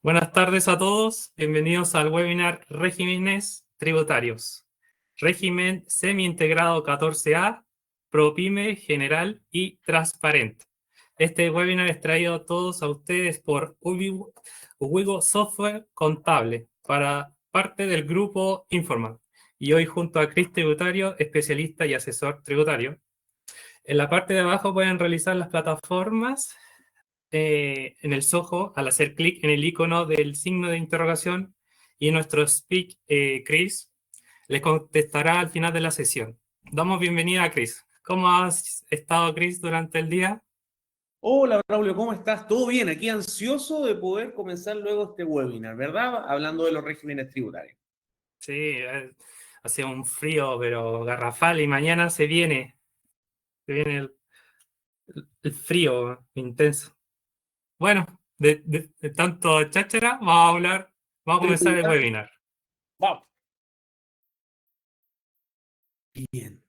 Buenas tardes a todos, bienvenidos al webinar Regímenes Tributarios. Régimen semi-integrado 14A, ProPyme, general y transparente. Este webinar es traído a todos a ustedes por Ubigo Software Contable, para parte del grupo Informal. Y hoy junto a Cris Tributario, especialista y asesor tributario. En la parte de abajo pueden realizar las plataformas en el Soho al hacer clic en el icono del signo de interrogación y nuestro speak, Chris, les contestará al final de la sesión. Damos bienvenida a Chris. ¿Cómo has estado, Chris, durante el día? Hola, Braulio, ¿cómo estás? ¿Todo bien? Aquí ansioso de poder comenzar luego este webinar, ¿verdad? Hablando de los regímenes tributarios. Sí, hace un frío, pero garrafal, y mañana se viene el frío intenso. Bueno, de tanto cháchara, vamos a comenzar el webinar. Vamos. Bien.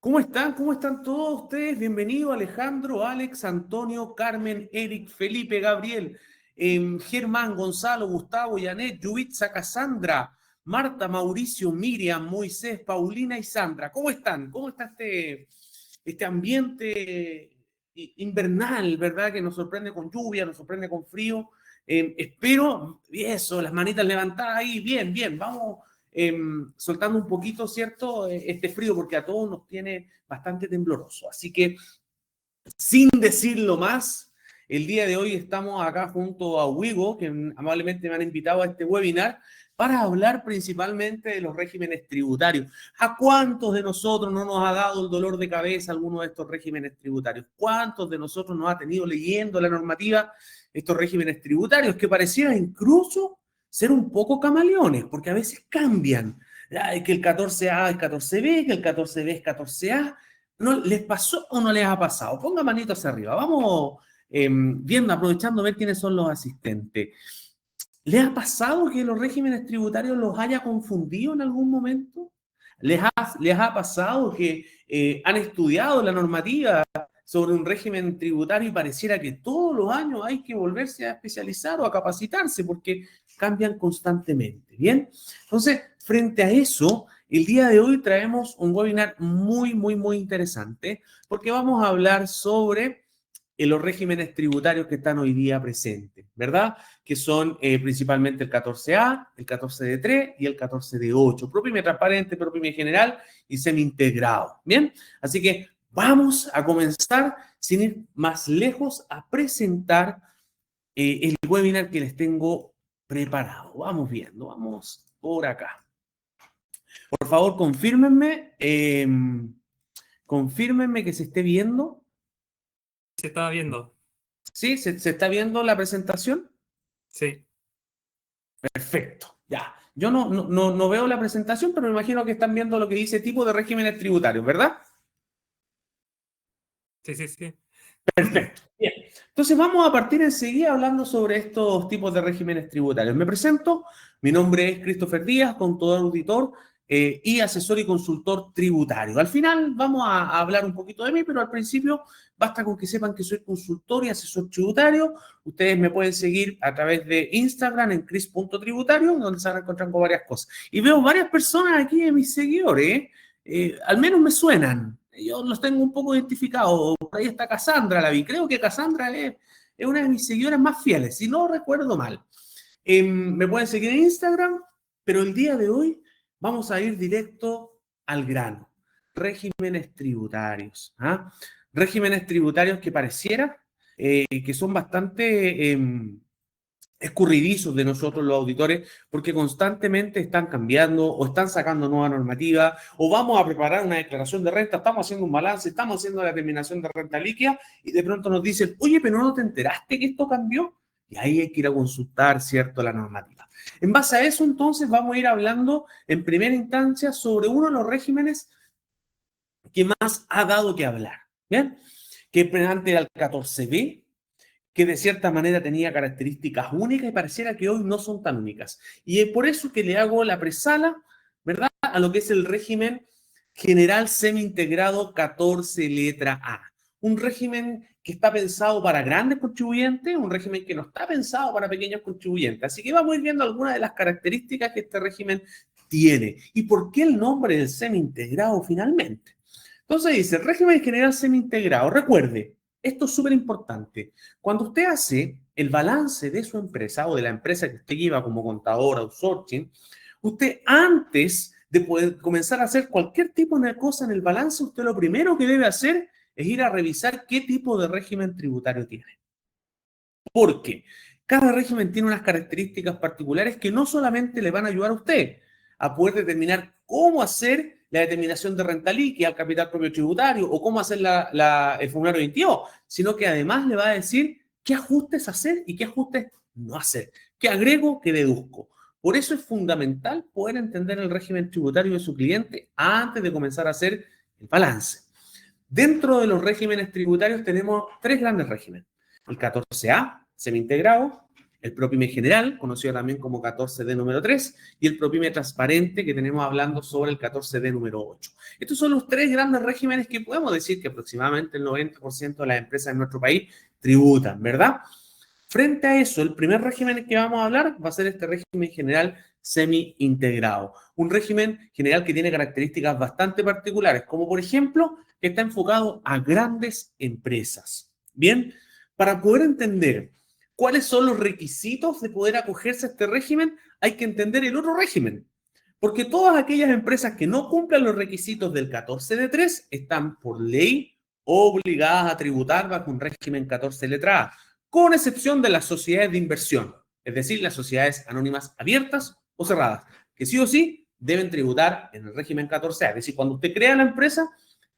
¿Cómo están? ¿Cómo están todos ustedes? Bienvenido Alejandro, Alex, Antonio, Carmen, Eric, Felipe, Gabriel, Germán, Gonzalo, Gustavo, Janet, Yubitsa, Cassandra, Marta, Mauricio, Miriam, Moisés, Paulina y Sandra. ¿Cómo están? ¿Cómo está este ambiente invernal, verdad? Que nos sorprende con lluvia, nos sorprende con frío. Espero, eso, las manitas levantadas ahí, bien, bien, vamos soltando un poquito, ¿cierto? Este frío, porque a todos nos tiene bastante tembloroso. Así que, sin decirlo más, el día de hoy estamos acá junto a Wigo, que amablemente me han invitado a este webinar, para hablar principalmente de los regímenes tributarios. ¿A cuántos de nosotros no nos ha dado el dolor de cabeza alguno de estos regímenes tributarios? ¿Cuántos de nosotros nos ha tenido leyendo la normativa estos regímenes tributarios que parecieran incluso ser un poco camaleones, porque a veces cambian? Que el 14A es 14B, que el 14B es 14A. ¿No les pasó o no les ha pasado? Ponga manitos arriba. Vamos viendo, aprovechando a ver quiénes son los asistentes. ¿Les ha pasado que los regímenes tributarios los haya confundido en algún momento? ¿Les ha pasado que han estudiado la normativa sobre un régimen tributario y pareciera que todos los años hay que volverse a especializar o a capacitarse porque cambian constantemente? Bien, entonces, frente a eso, el día de hoy traemos un webinar muy interesante porque vamos a hablar sobre los regímenes tributarios que están hoy día presentes, ¿verdad? Que son principalmente el 14A, el 14D3 y el 14D8, ProPyme transparente, ProPyme general y semi-integrado, ¿bien? Así que vamos a comenzar, sin ir más lejos, a presentar el webinar que les tengo preparado. Vamos viendo, vamos por acá. Por favor, confírmenme que se esté viendo. ¿Se estaba viendo? ¿Sí? ¿Se está viendo la presentación? Sí. Perfecto, ya. Yo no veo la presentación, pero me imagino que están viendo lo que dice tipo de regímenes tributarios, ¿verdad? Sí. Perfecto. Bien. Entonces vamos a partir enseguida hablando sobre estos tipos de regímenes tributarios. Me presento, mi nombre es Christopher Díaz, contador auditor y asesor y consultor tributario. Al final vamos a hablar un poquito de mí, pero al principio basta con que sepan que soy consultor y asesor tributario. Ustedes me pueden seguir a través de Instagram en chris.tributario, donde se van a encontrar con varias cosas. Y veo varias personas aquí de mis seguidores, al menos me suenan. Yo los tengo un poco identificados. Por ahí está Cassandra, la vi. Creo que Cassandra es una de mis seguidoras más fieles, si no recuerdo mal. Me pueden seguir en Instagram, pero el día de hoy vamos a ir directo al grano. Regímenes tributarios. ¿Ah? Regímenes tributarios que pareciera que son bastante escurridizos de nosotros los auditores, porque constantemente están cambiando o están sacando nueva normativa, o vamos a preparar una declaración de renta, estamos haciendo un balance, estamos haciendo la determinación de renta líquida, y de pronto nos dicen, oye, pero ¿no te enteraste que esto cambió? Y ahí hay que ir a consultar, ¿cierto?, la normativa. En base a eso, entonces, vamos a ir hablando en primera instancia sobre uno de los regímenes que más ha dado que hablar, ¿bien? Que antes era el 14B, que de cierta manera tenía características únicas y pareciera que hoy no son tan únicas. Y es por eso que le hago la presala, ¿verdad?, a lo que es el régimen general semi-integrado 14 letra A. un régimen que está pensado para grandes contribuyentes, un régimen que no está pensado para pequeños contribuyentes. Así que vamos a ir viendo algunas de las características que este régimen tiene y por qué el nombre del semi-integrado finalmente. Entonces dice, régimen general semi-integrado. Recuerde, esto es súper importante. Cuando usted hace el balance de su empresa o de la empresa que usted lleva como contador, outsourcing, usted antes de poder comenzar a hacer cualquier tipo de cosa en el balance, usted lo primero que debe hacer es ir a revisar qué tipo de régimen tributario tiene. Porque cada régimen tiene unas características particulares que no solamente le van a ayudar a usted a poder determinar cómo hacer la determinación de renta líquida al capital propio tributario o cómo hacer el formulario 22, sino que además le va a decir qué ajustes hacer y qué ajustes no hacer, qué agrego, qué deduzco. Por eso es fundamental poder entender el régimen tributario de su cliente antes de comenzar a hacer el balance. Dentro de los regímenes tributarios tenemos tres grandes regímenes. El 14A, semi-integrado, el PROPYME general, conocido también como 14D número 3, y el PROPYME transparente, que tenemos hablando sobre el 14D número 8. Estos son los tres grandes regímenes que podemos decir que aproximadamente el 90% de las empresas en nuestro país tributan, ¿verdad? Frente a eso, el primer régimen que vamos a hablar va a ser este régimen general semi-integrado. Un régimen general que tiene características bastante particulares, como por ejemplo, que está enfocado a grandes empresas. Bien, para poder entender cuáles son los requisitos de poder acogerse a este régimen, hay que entender el otro régimen. Porque todas aquellas empresas que no cumplan los requisitos del 14D3 están por ley obligadas a tributar bajo un régimen 14 letra A, con excepción de las sociedades de inversión, es decir, las sociedades anónimas abiertas o cerradas, que sí o sí deben tributar en el régimen 14A. Es decir, cuando usted crea la empresa,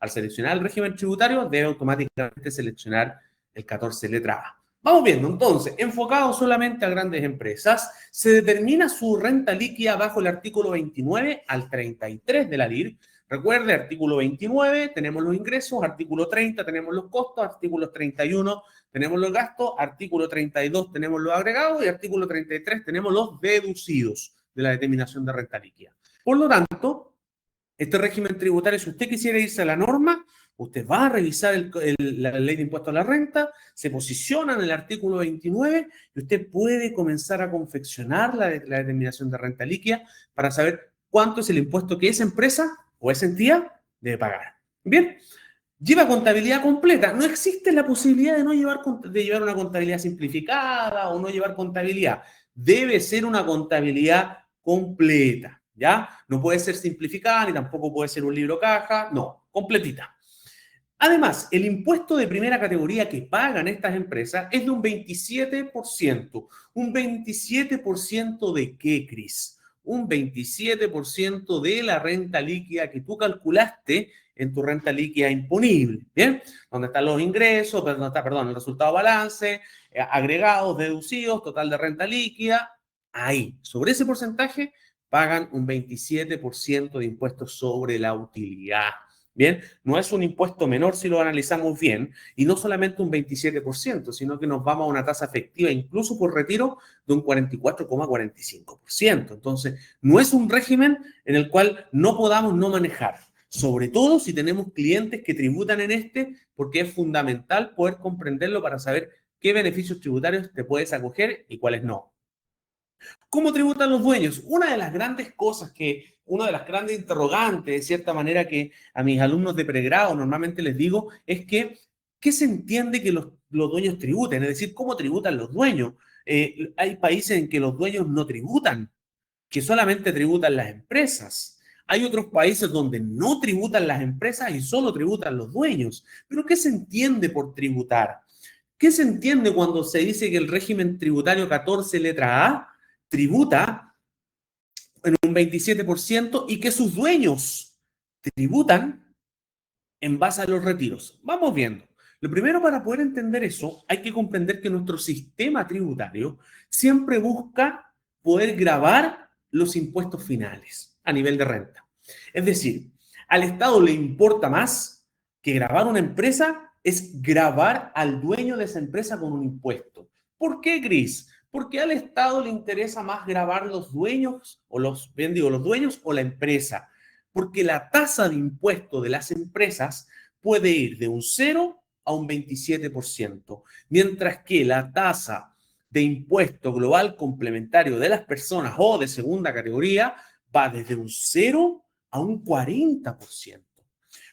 al seleccionar el régimen tributario, debe automáticamente seleccionar el 14 letra A. Vamos viendo, entonces, enfocado solamente a grandes empresas, se determina su renta líquida bajo el artículo 29 al 33 de la LIR. Recuerde, artículo 29 tenemos los ingresos, artículo 30 tenemos los costos, artículo 31 tenemos los gastos, artículo 32 tenemos los agregados y artículo 33 tenemos los deducidos de la determinación de renta líquida. Por lo tanto, este régimen tributario, si usted quisiera irse a la norma, usted va a revisar la ley de impuestos a la renta, se posiciona en el artículo 29 y usted puede comenzar a confeccionar la determinación de renta líquida para saber cuánto es el impuesto que esa empresa o esa entidad debe pagar. Bien, lleva contabilidad completa. No existe la posibilidad de no llevar una contabilidad simplificada o no llevar contabilidad. Debe ser una contabilidad completa, ¿ya? No puede ser simplificada ni tampoco puede ser un libro caja, no, completita. Además, el impuesto de primera categoría que pagan estas empresas es de un 27%. ¿Un 27% de qué, Cris? Un 27% de la renta líquida que tú calculaste en tu renta líquida imponible, ¿bien? Donde están los ingresos, donde está, perdón, el resultado balance, agregados, deducidos, total de renta líquida. Ahí, sobre ese porcentaje, pagan un 27% de impuestos sobre la utilidad. Bien, no es un impuesto menor si lo analizamos bien, y no solamente un 27%, sino que nos vamos a una tasa efectiva, incluso por retiro, de un 44,45%. Entonces, no es un régimen en el cual no podamos no manejar, sobre todo si tenemos clientes que tributan en este, porque es fundamental poder comprenderlo para saber qué beneficios tributarios te puedes acoger y cuáles no. ¿Cómo tributan los dueños? Una de las grandes interrogantes, de cierta manera, que a mis alumnos de pregrado normalmente les digo, es que, ¿qué se entiende que los dueños tributen? Es decir, ¿cómo tributan los dueños? Hay países en que los dueños no tributan, que solamente tributan las empresas. Hay otros países donde no tributan las empresas y solo tributan los dueños. ¿Pero qué se entiende por tributar? ¿Qué se entiende cuando se dice que el régimen tributario 14 letra A tributa en un 27% y que sus dueños tributan en base a los retiros? Vamos viendo. Lo primero, para poder entender eso, hay que comprender que nuestro sistema tributario siempre busca poder gravar los impuestos finales a nivel de renta. Es decir, al Estado le importa más que gravar una empresa, es gravar al dueño de esa empresa con un impuesto. ¿Por qué, Cris? Porque al Estado le interesa más gravar los dueños, los dueños o la empresa. Porque la tasa de impuesto de las empresas puede ir de un 0 a un 27%, mientras que la tasa de impuesto global complementario de las personas o de segunda categoría va desde un 0 a un 40%.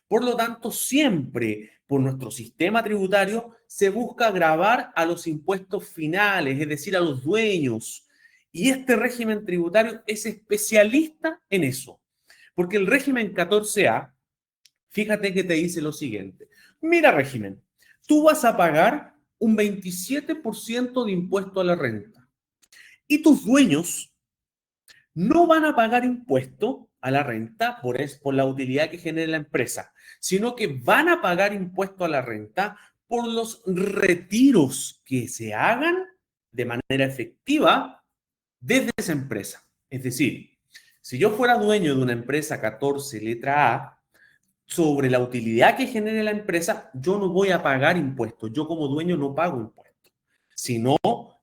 Por lo tanto, siempre por nuestro sistema tributario se busca gravar a los impuestos finales, es decir, a los dueños. Y este régimen tributario es especialista en eso. Porque el régimen 14A, fíjate que te dice lo siguiente. Mira, régimen, tú vas a pagar un 27% de impuesto a la renta. Y tus dueños no van a pagar impuesto a la renta por la utilidad que genere la empresa, sino que van a pagar impuesto a la renta por los retiros que se hagan de manera efectiva desde esa empresa. Es decir, si yo fuera dueño de una empresa 14 letra A, sobre la utilidad que genere la empresa, yo no voy a pagar impuestos. Yo como dueño no pago impuestos, sino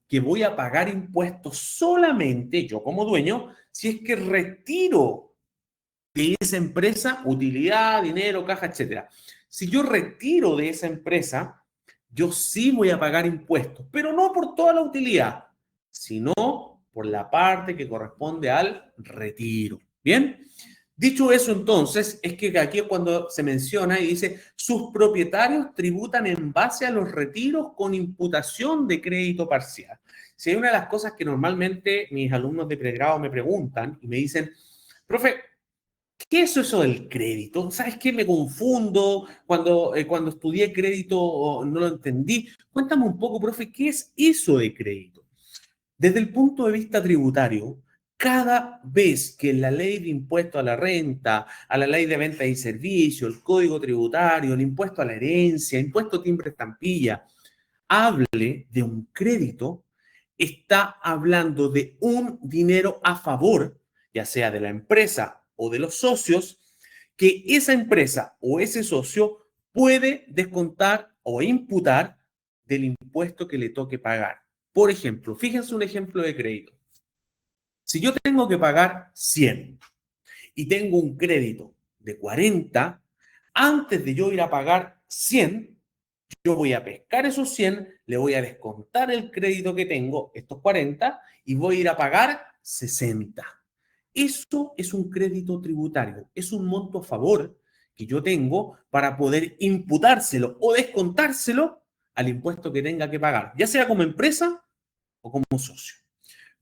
que voy a pagar impuestos solamente, yo como dueño, si es que retiro de esa empresa utilidad, dinero, caja, etcétera. Si yo retiro de esa empresa, yo sí voy a pagar impuestos, pero no por toda la utilidad, sino por la parte que corresponde al retiro. ¿Bien? Dicho eso, entonces, es que aquí es cuando se menciona y dice, sus propietarios tributan en base a los retiros con imputación de crédito parcial. Si hay una de las cosas que normalmente mis alumnos de pregrado me preguntan y me dicen, profe, ¿qué es eso del crédito? ¿Sabes qué? Me confundo. Cuando estudié crédito no lo entendí. Cuéntame un poco, profe, ¿qué es eso de crédito? Desde el punto de vista tributario, cada vez que la ley de impuesto a la renta, a la ley de venta y servicio, el código tributario, el impuesto a la herencia, impuesto timbre estampilla, hable de un crédito, está hablando de un dinero a favor, ya sea de la empresa o de los socios, que esa empresa o ese socio puede descontar o imputar del impuesto que le toque pagar. Por ejemplo, fíjense un ejemplo de crédito. Si yo tengo que pagar 100 y tengo un crédito de 40, antes de yo ir a pagar 100, yo voy a pescar esos 100, le voy a descontar el crédito que tengo, estos 40, y voy a ir a pagar 60. Eso es un crédito tributario, es un monto a favor que yo tengo para poder imputárselo o descontárselo al impuesto que tenga que pagar, ya sea como empresa o como socio.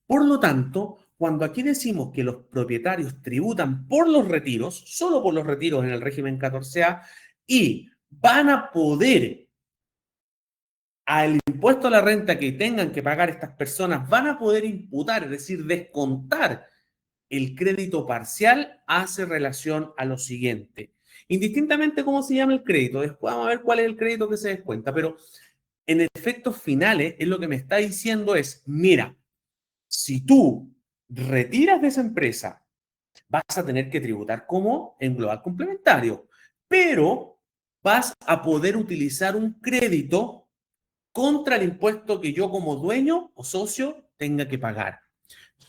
Por lo tanto, cuando aquí decimos que los propietarios tributan por los retiros, solo por los retiros en el régimen 14A, y van a poder, al impuesto a la renta que tengan que pagar estas personas, van a poder imputar, es decir, descontar el crédito parcial, hace relación a lo siguiente. Indistintamente cómo se llama el crédito, después vamos a ver cuál es el crédito que se descuenta, pero en efectos finales, es lo que me está diciendo es, mira, si tú retiras de esa empresa, vas a tener que tributar como en global complementario, pero vas a poder utilizar un crédito contra el impuesto que yo como dueño o socio tenga que pagar.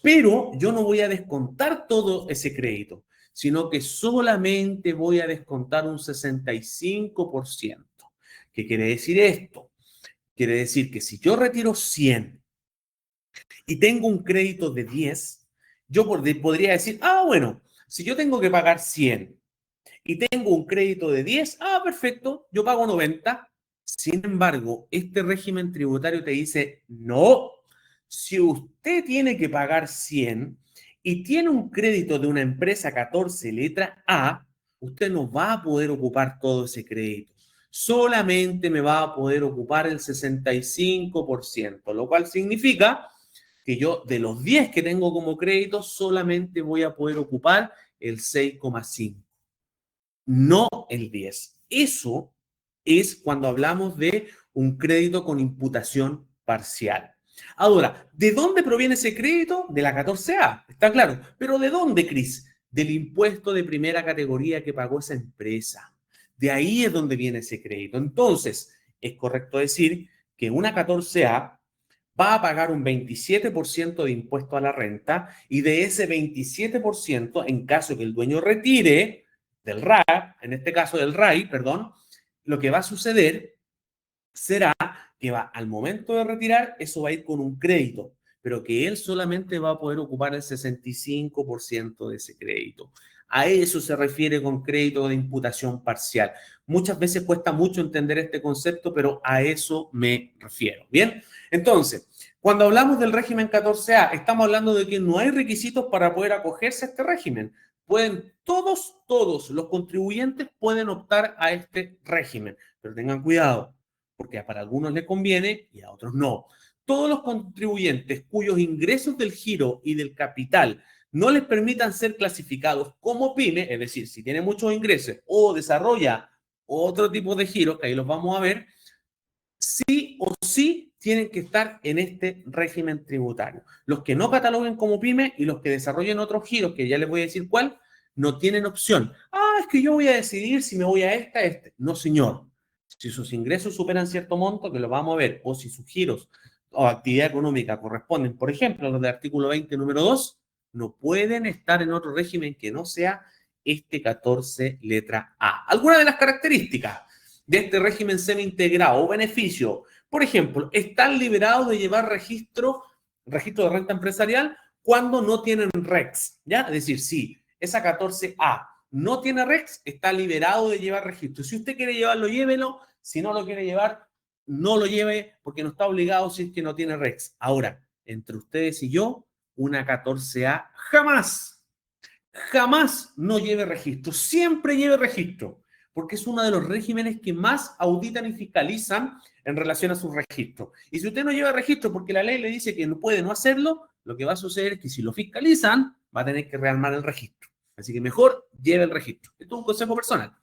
Pero yo no voy a descontar todo ese crédito, sino que solamente voy a descontar un 65%. ¿Qué quiere decir esto? Quiere decir que si yo retiro 100 y tengo un crédito de 10, yo podría decir, bueno, si yo tengo que pagar 100 y tengo un crédito de 10, perfecto, yo pago 90. Sin embargo, este régimen tributario te dice, no, si usted tiene que pagar 100 y tiene un crédito de una empresa 14 letra A, usted no va a poder ocupar todo ese crédito. Solamente me va a poder ocupar el 65%, lo cual significa que yo de los 10 que tengo como crédito solamente voy a poder ocupar el 6,5, no el 10. Eso es cuando hablamos de un crédito con imputación parcial. Ahora, ¿de dónde proviene ese crédito? De la 14A, está claro. ¿Pero de dónde, Cris? Del impuesto de primera categoría que pagó esa empresa. De ahí es donde viene ese crédito. Entonces, es correcto decir que una 14A va a pagar un 27% de impuesto a la renta y de ese 27%, en caso que el dueño retire del RAI, en este caso del RAI, perdón, lo que va a suceder será que va al momento de retirar, eso va a ir con un crédito, pero que él solamente va a poder ocupar el 65% de ese crédito. A eso se refiere con crédito de imputación parcial. Muchas veces cuesta mucho entender este concepto, pero a eso me refiero. Bien, entonces, cuando hablamos del régimen 14A, estamos hablando de que no hay requisitos para poder acogerse a este régimen. Todos los contribuyentes pueden optar a este régimen, pero tengan cuidado, porque para algunos les conviene y a otros no. Todos los contribuyentes cuyos ingresos del giro y del capital no les permitan ser clasificados como pyme, es decir, si tiene muchos ingresos o desarrolla otro tipo de giros, que ahí los vamos a ver, sí o sí tienen que estar en este régimen tributario. Los que no cataloguen como pyme y los que desarrollen otros giros, que ya les voy a decir cuál, no tienen opción. Ah, es que yo voy a decidir si me voy a esta, a este. No, señor. Si sus ingresos superan cierto monto, que lo vamos a ver, o si sus giros o actividad económica corresponden, por ejemplo, a los del artículo 20, número 2, no pueden estar en otro régimen que no sea este 14, letra A. Algunas de las características de este régimen semi-integrado o beneficio, por ejemplo, están liberados de llevar registro de renta empresarial cuando no tienen REX, ¿ya? Es decir, si esa 14A no tiene REX, está liberado de llevar registro. Si usted quiere llevarlo, llévelo. Si no lo quiere llevar, no lo lleve porque no está obligado si es que no tiene REX. Ahora, entre ustedes y yo, una 14A jamás no lleve registro. Siempre lleve registro, porque es uno de los regímenes que más auditan y fiscalizan en relación a sus registros. Y si usted no lleva registro porque la ley le dice que no puede no hacerlo, lo que va a suceder es que si lo fiscalizan, va a tener que rearmar el registro. Así que mejor lleve el registro. Esto es un consejo personal.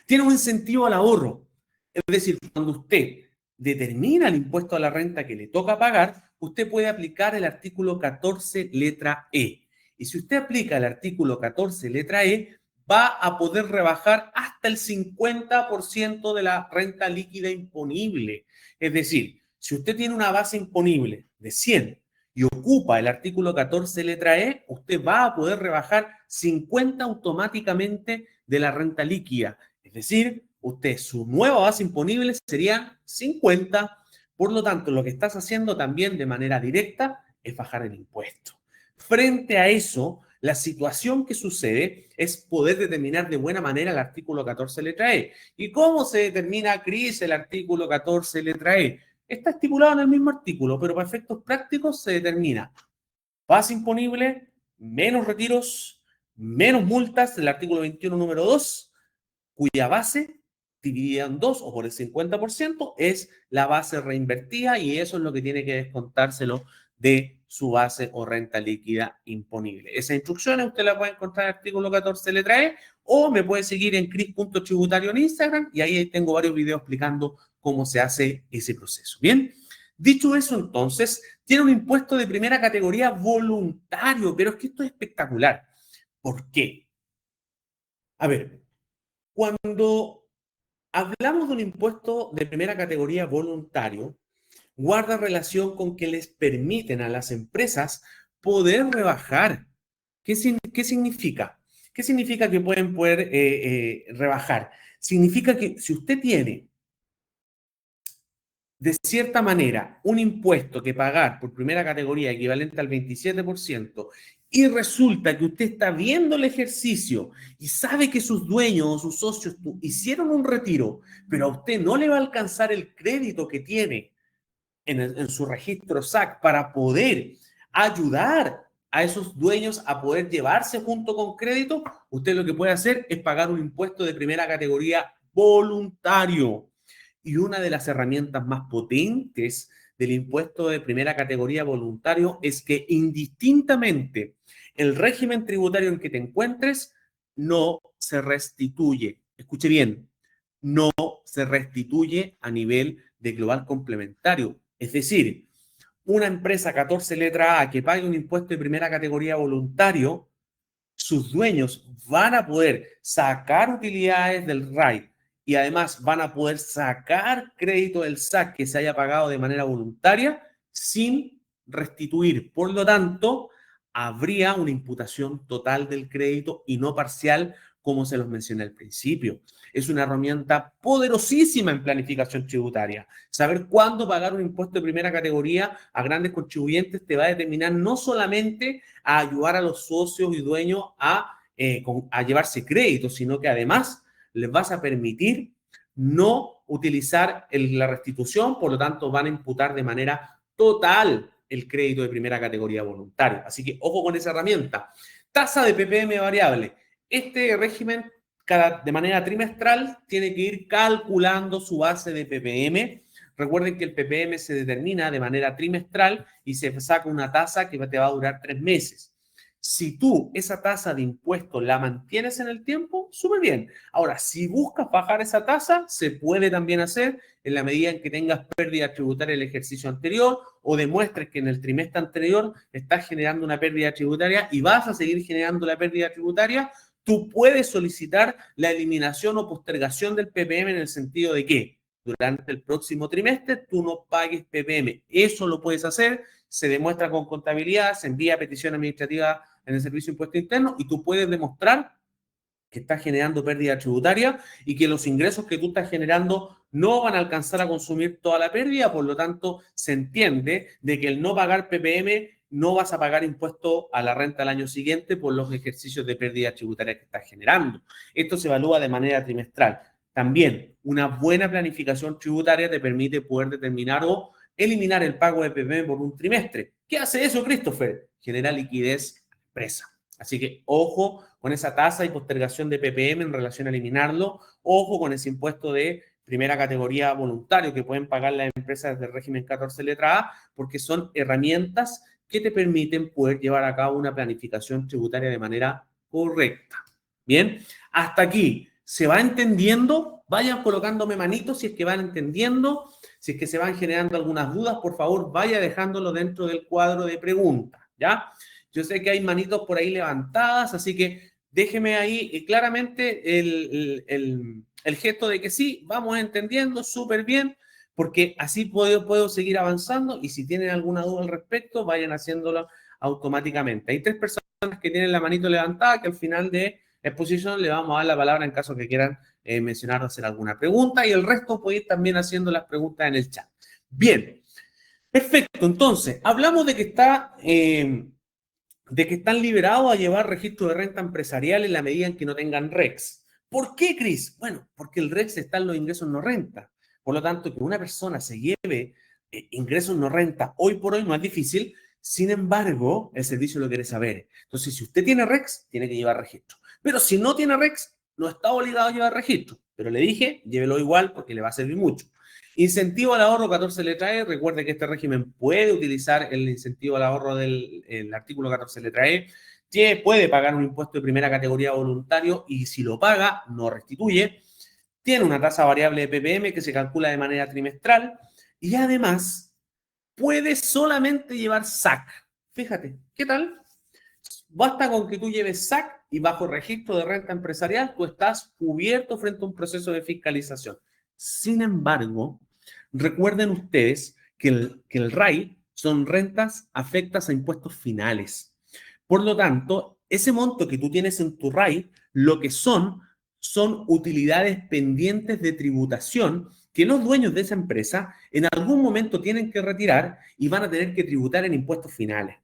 Tiene un incentivo al ahorro. Es decir, cuando usted determina el impuesto a la renta que le toca pagar, usted puede aplicar el artículo 14, letra E. Y si usted aplica el artículo 14, letra E, va a poder rebajar hasta el 50% de la renta líquida imponible. Es decir, si usted tiene una base imponible de 100 y ocupa el artículo 14, letra E, usted va a poder rebajar 50 automáticamente de la renta líquida. Es decir, su nueva base imponible sería 50. Por lo tanto, lo que estás haciendo también de manera directa es bajar el impuesto. Frente a eso, la situación que sucede es poder determinar de buena manera el artículo 14, letra E. ¿Y cómo se determina, Cris, el artículo 14, letra E? Está estipulado en el mismo artículo, pero para efectos prácticos se determina base imponible, menos retiros, menos multas del artículo 21, número 2, cuya base dividida en 2 o por el 50% es la base reinvertida y eso es lo que tiene que descontárselo de su base o renta líquida imponible. Esas instrucciones usted las puede encontrar en el artículo 14, letra E, o me puede seguir en cris.tributario en Instagram y ahí tengo varios videos explicando cómo se hace ese proceso. Bien, dicho eso, entonces, tiene un impuesto de primera categoría voluntario, pero es que esto es espectacular. ¿Por qué? A ver, cuando hablamos de un impuesto de primera categoría voluntario, guarda relación con que les permiten a las empresas poder rebajar. ¿Qué significa? ¿Qué significa que pueden poder rebajar? Significa que si usted tiene, de cierta manera, un impuesto que pagar por primera categoría equivalente al 27%, y resulta que usted está viendo el ejercicio y sabe que sus dueños o sus socios hicieron un retiro, pero a usted no le va a alcanzar el crédito que tiene en su registro SAC para poder ayudar a esos dueños a poder llevarse junto con crédito, usted lo que puede hacer es pagar un impuesto de primera categoría voluntario. Y una de las herramientas más potentes del impuesto de primera categoría voluntario es que indistintamente el régimen tributario en que te encuentres no se restituye. Escuche bien, no se restituye a nivel de global complementario. Es decir, una empresa 14 letra A que pague un impuesto de primera categoría voluntario, sus dueños van a poder sacar utilidades del RAI y además van a poder sacar crédito del SAC que se haya pagado de manera voluntaria sin restituir. Por lo tanto, habría una imputación total del crédito y no parcial, como se los mencioné al principio. Es una herramienta poderosísima en planificación tributaria. Saber cuándo pagar un impuesto de primera categoría a grandes contribuyentes te va a determinar no solamente a ayudar a los socios y dueños a llevarse crédito, sino que además les vas a permitir no utilizar la restitución, por lo tanto van a imputar de manera total el crédito de primera categoría voluntario. Así que ojo con esa herramienta. Tasa de PPM variable. Este régimen de manera trimestral tiene que ir calculando su base de PPM. Recuerden que el PPM se determina de manera trimestral y se saca una tasa que te va a durar 3 meses. Si tú esa tasa de impuesto la mantienes en el tiempo, súper bien. Ahora, si buscas bajar esa tasa, se puede también hacer en la medida en que tengas pérdida tributaria en el ejercicio anterior o demuestres que en el trimestre anterior estás generando una pérdida tributaria y vas a seguir generando la pérdida tributaria. Tú puedes solicitar la eliminación o postergación del PPM en el sentido de que durante el próximo trimestre tú no pagues PPM. Eso lo puedes hacer, se demuestra con contabilidad, se envía petición administrativa en el Servicio de Impuesto Interno y tú puedes demostrar que estás generando pérdida tributaria y que los ingresos que tú estás generando no van a alcanzar a consumir toda la pérdida, por lo tanto se entiende de que el no pagar PPM no vas a pagar impuesto a la renta al año siguiente por los ejercicios de pérdida tributaria que estás generando. Esto se evalúa de manera trimestral. También una buena planificación tributaria te permite poder determinar o eliminar el pago de PPM por un trimestre. ¿Qué hace eso, Christopher? Genera liquidez a la empresa. Así que ojo con esa tasa y postergación de PPM en relación a eliminarlo. Ojo con ese impuesto de primera categoría voluntario que pueden pagar las empresas del régimen 14 letra A, porque son herramientas que te permiten poder llevar a cabo una planificación tributaria de manera correcta. Bien, hasta aquí. ¿Se va entendiendo? Vayan colocándome manitos si es que van entendiendo. Si es que se van generando algunas dudas, por favor, vaya dejándolo dentro del cuadro de preguntas, ¿ya? Yo sé que hay manitos por ahí levantadas, así que déjeme ahí claramente el gesto de que sí, vamos entendiendo súper bien, porque así puedo seguir avanzando y si tienen alguna duda al respecto, vayan haciéndolo automáticamente. Hay 3 personas que tienen la manito levantada, que al final de la exposición le vamos a dar la palabra en caso que quieran mencionar o hacer alguna pregunta, y el resto puede ir también haciendo las preguntas en el chat. Bien, perfecto. Entonces, hablamos de que están liberados a llevar registro de renta empresarial en la medida en que no tengan REX. ¿Por qué, Cris? Bueno, porque el REX está en los ingresos no renta. Por lo tanto, que una persona se lleve ingresos no renta hoy por hoy no es difícil. Sin embargo, el servicio lo quiere saber. Entonces, si usted tiene REX, tiene que llevar registro. Pero si no tiene REX, no está obligado a llevar registro. Pero le dije, llévelo igual porque le va a servir mucho. Incentivo al ahorro 14 letra E. Recuerde que este régimen puede utilizar el incentivo al ahorro del artículo 14 letra E, que puede pagar un impuesto de primera categoría voluntario y si lo paga, no restituye. Tiene una tasa variable de PPM que se calcula de manera trimestral y además puede solamente llevar SAC. Fíjate, ¿qué tal? Basta con que tú lleves SAC y bajo registro de renta empresarial tú estás cubierto frente a un proceso de fiscalización. Sin embargo, recuerden ustedes que el RAI son rentas afectas a impuestos finales. Por lo tanto, ese monto que tú tienes en tu RAI, lo que son utilidades pendientes de tributación que los dueños de esa empresa en algún momento tienen que retirar y van a tener que tributar en impuestos finales.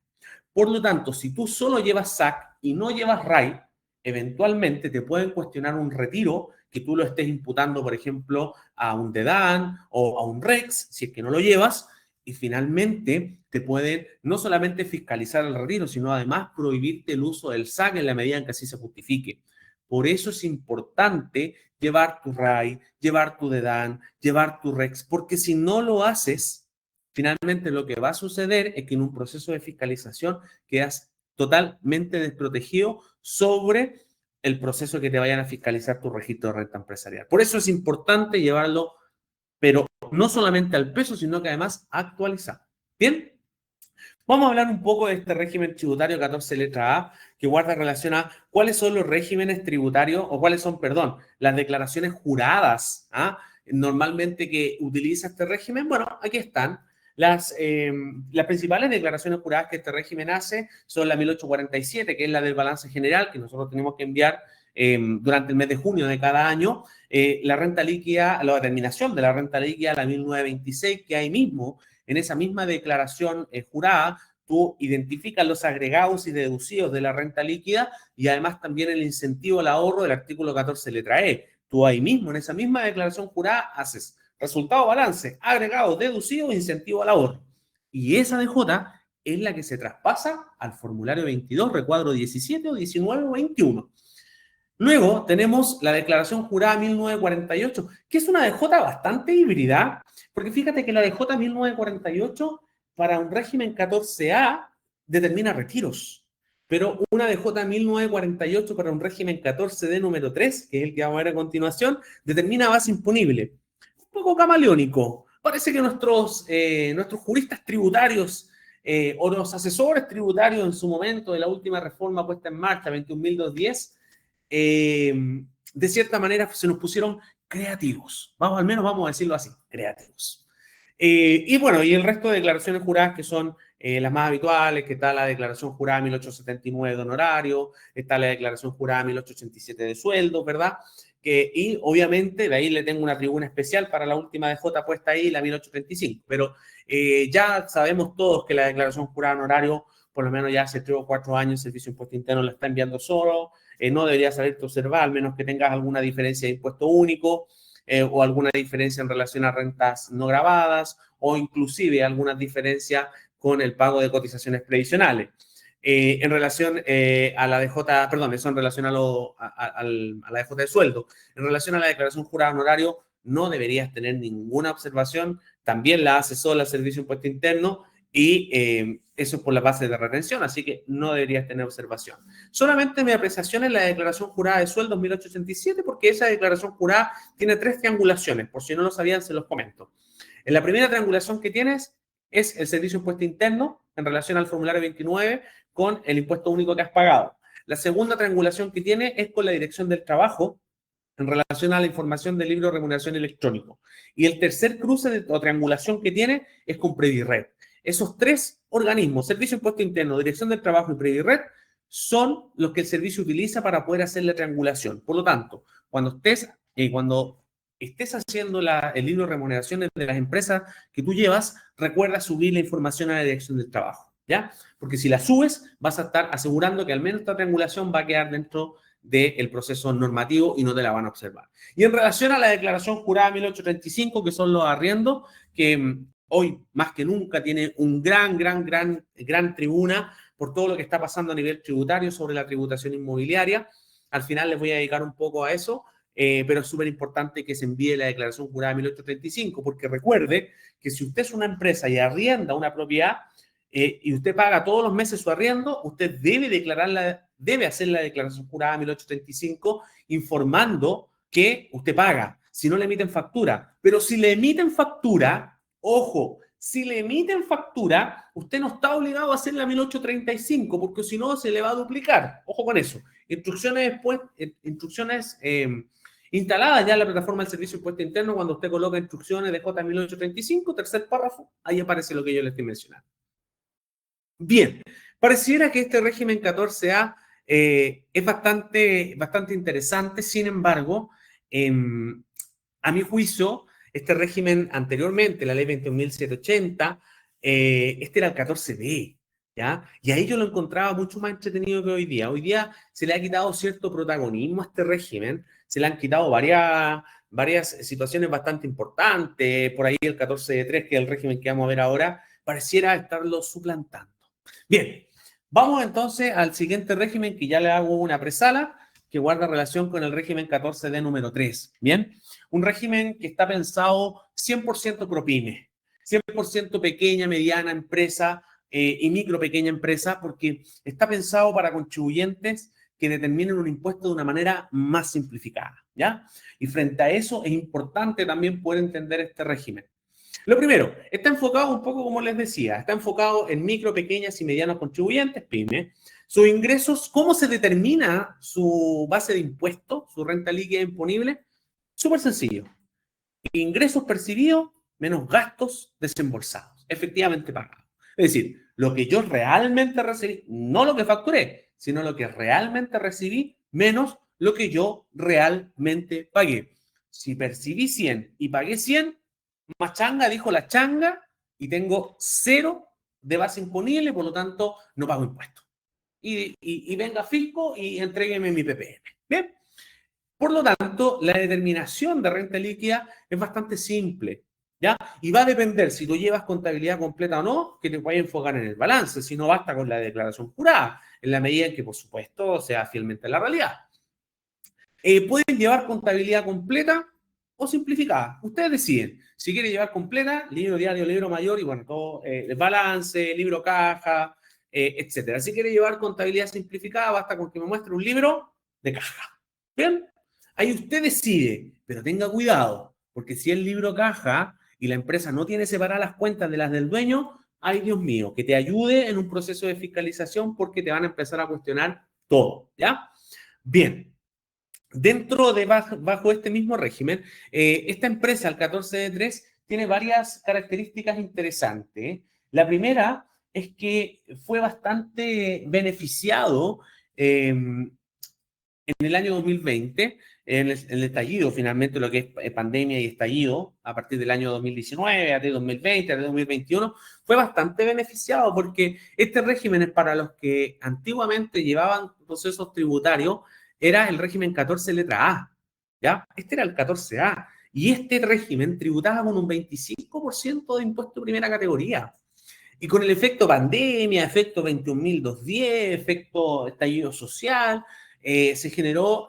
Por lo tanto, si tú solo llevas SAC y no llevas RAI, eventualmente te pueden cuestionar un retiro que tú lo estés imputando, por ejemplo, a un DEDAN o a un REX, si es que no lo llevas, y finalmente te pueden no solamente fiscalizar el retiro, sino además prohibirte el uso del SAC en la medida en que así se justifique. Por eso es importante llevar tu RAI, llevar tu DEDAN, llevar tu REX, porque si no lo haces, finalmente lo que va a suceder es que en un proceso de fiscalización quedas totalmente desprotegido sobre el proceso que te vayan a fiscalizar tu registro de renta empresarial. Por eso es importante llevarlo, pero no solamente al peso, sino que además actualizado. ¿Bien? Vamos a hablar un poco de este régimen tributario 14 letra A, que guarda relación a cuáles son los regímenes tributarios, o cuáles son, perdón, las declaraciones juradas, normalmente que utiliza este régimen. Bueno, aquí están. Las principales declaraciones juradas que este régimen hace son la 1847, que es la del balance general, que nosotros tenemos que enviar durante el mes de junio de cada año, la renta líquida, la determinación de la renta líquida, la 1926, que ahí mismo, en esa misma declaración jurada, tú identificas los agregados y deducidos de la renta líquida y además también el incentivo al ahorro del artículo 14 letra E. Tú ahí mismo, en esa misma declaración jurada, haces resultado, balance, agregados, deducidos, incentivo al ahorro. Y esa DJ es la que se traspasa al formulario 22, recuadro 17 o 19 o 21. Luego tenemos la declaración jurada 1948, que es una DJ bastante híbrida, porque fíjate que la DJ 1948 para un régimen 14A determina retiros, pero una DJ 1948 para un régimen 14D número 3, que es el que vamos a ver a continuación, determina base imponible. Un poco camaleónico. Parece que nuestros juristas tributarios o los asesores tributarios en su momento de la última reforma puesta en marcha, 21.210, de cierta manera se nos pusieron creativos. Al menos vamos a decirlo así, creativos. Y bueno, y el resto de declaraciones juradas que son las más habituales, que está la declaración jurada 1879 de honorario, está la declaración jurada 1887 de sueldo, ¿verdad? Y obviamente de ahí le tengo una tribuna especial para la última DJ puesta ahí, la 1835. Pero ya sabemos todos que la declaración jurada de honorario, por lo menos ya hace 3 o 4 años, el Servicio de Impuesto Interno la está enviando solo. No debería salirte a observar, al menos que tengas alguna diferencia de impuesto único o alguna diferencia en relación a rentas no gravadas o inclusive alguna diferencia con el pago de cotizaciones previsionales. En relación a la DJ, perdón, eso en relación a la DJ de sueldo. En relación a la declaración jurada de honorario, no deberías tener ninguna observación. También la hace sola el Servicio de Impuesto Interno y eso es por la base de retención, así que no deberías tener observación. Solamente mi apreciación es la declaración jurada de sueldos 1887, porque esa declaración jurada tiene 3 triangulaciones. Por si no lo sabían, se los comento. En la primera triangulación que tienes es el Servicio de Impuesto Interno en relación al formulario 29 con el impuesto único que has pagado. La segunda triangulación que tiene es con la Dirección del Trabajo en relación a la información del libro de remuneración electrónico. Y el tercer cruce o triangulación que tiene es con Previred. Esos 3 organismos, Servicio de Impuesto Interno, Dirección del Trabajo y Previred, son los que el servicio utiliza para poder hacer la triangulación. Por lo tanto, cuando estés haciendo el libro de remuneraciones de las empresas que tú llevas, recuerda subir la información a la Dirección del Trabajo, ¿ya? Porque si la subes, vas a estar asegurando que al menos esta triangulación va a quedar dentro del proceso normativo y no te la van a observar. Y en relación a la declaración jurada 1835, que son los arriendos, que hoy más que nunca tiene un gran tribuna por todo lo que está pasando a nivel tributario sobre la tributación inmobiliaria. Al final les voy a dedicar un poco a eso, pero es súper importante que se envíe la declaración jurada 1835, porque recuerde que si usted es una empresa y arrienda una propiedad y usted paga todos los meses su arriendo, usted debe hacer la declaración jurada 1835 informando que usted paga, si no le emiten factura. Pero si le emiten factura, ojo, si le emiten factura, usted no está obligado a hacer la 1835, porque si no se le va a duplicar. Ojo con eso. Instrucciones instaladas ya en la plataforma del Servicio de Impuesto Interno, cuando usted coloca instrucciones de J1835, tercer párrafo, ahí aparece lo que yo le estoy mencionando. Bien, pareciera que este régimen 14A es bastante interesante. Sin embargo, a mi juicio, este régimen anteriormente, la ley 21.780, este era el 14B, ¿ya? Y ahí yo lo encontraba mucho más entretenido que hoy día. Hoy día se le ha quitado cierto protagonismo a este régimen, se le han quitado varias situaciones bastante importantes. Por ahí el 14D3, que es el régimen que vamos a ver ahora, pareciera estarlo suplantando. Bien, vamos entonces al siguiente régimen que ya le hago una presala, que guarda relación con el régimen 14D número 3. Bien, un régimen que está pensado 100% ProPyme, 100% pequeña, mediana empresa y micro pequeña empresa, porque está pensado para contribuyentes que determinen un impuesto de una manera más simplificada, ¿ya? Y frente a eso es importante también poder entender este régimen. Lo primero, está enfocado un poco, como les decía, está enfocado en micro, pequeñas y medianos contribuyentes, pyme. Sus ingresos, ¿cómo se determina su base de impuestos, su renta líquida imponible? Súper sencillo. Ingresos percibidos menos gastos desembolsados, efectivamente pagados. Es decir, lo que yo realmente recibí, no lo que facturé, sino lo que realmente recibí menos lo que yo realmente pagué. Si percibí 100 y pagué 100, más changa, dijo la changa, y tengo 0 de base imponible, por lo tanto, no pago impuestos. Y venga fisco y entrégueme mi PPM. Bien. Por lo tanto, la determinación de renta líquida es bastante simple, ¿ya? Y va a depender si tú llevas contabilidad completa o no, que te vaya a enfocar en el balance, si no basta con la declaración jurada, en la medida en que, por supuesto, sea fielmente la realidad. Pueden llevar contabilidad completa o simplificada. Ustedes deciden. Si quieren llevar completa, libro diario, libro mayor y bueno, todo, el balance, libro caja, etcétera. Si quiere llevar contabilidad simplificada, basta con que me muestre un libro de caja. ¿Bien? Ahí usted decide, pero tenga cuidado, porque si el libro caja y la empresa no tiene separadas las cuentas de las del dueño, ay Dios mío, que te ayude en un proceso de fiscalización porque te van a empezar a cuestionar todo, ¿ya? Bien. Dentro de bajo este mismo régimen, esta empresa, el 14D3, tiene varias características interesantes. La primera es que fue bastante beneficiado en el año 2020, en el estallido, finalmente, lo que es pandemia y estallido, a partir del año 2019, a 2020, a 2021, fue bastante beneficiado porque este régimen es para los que antiguamente llevaban procesos tributarios, era el régimen 14 letra A, ¿ya? Este era el 14A, y este régimen tributaba con un 25% de impuesto de primera categoría. Y con el efecto pandemia, efecto 21.210, efecto estallido social, se generó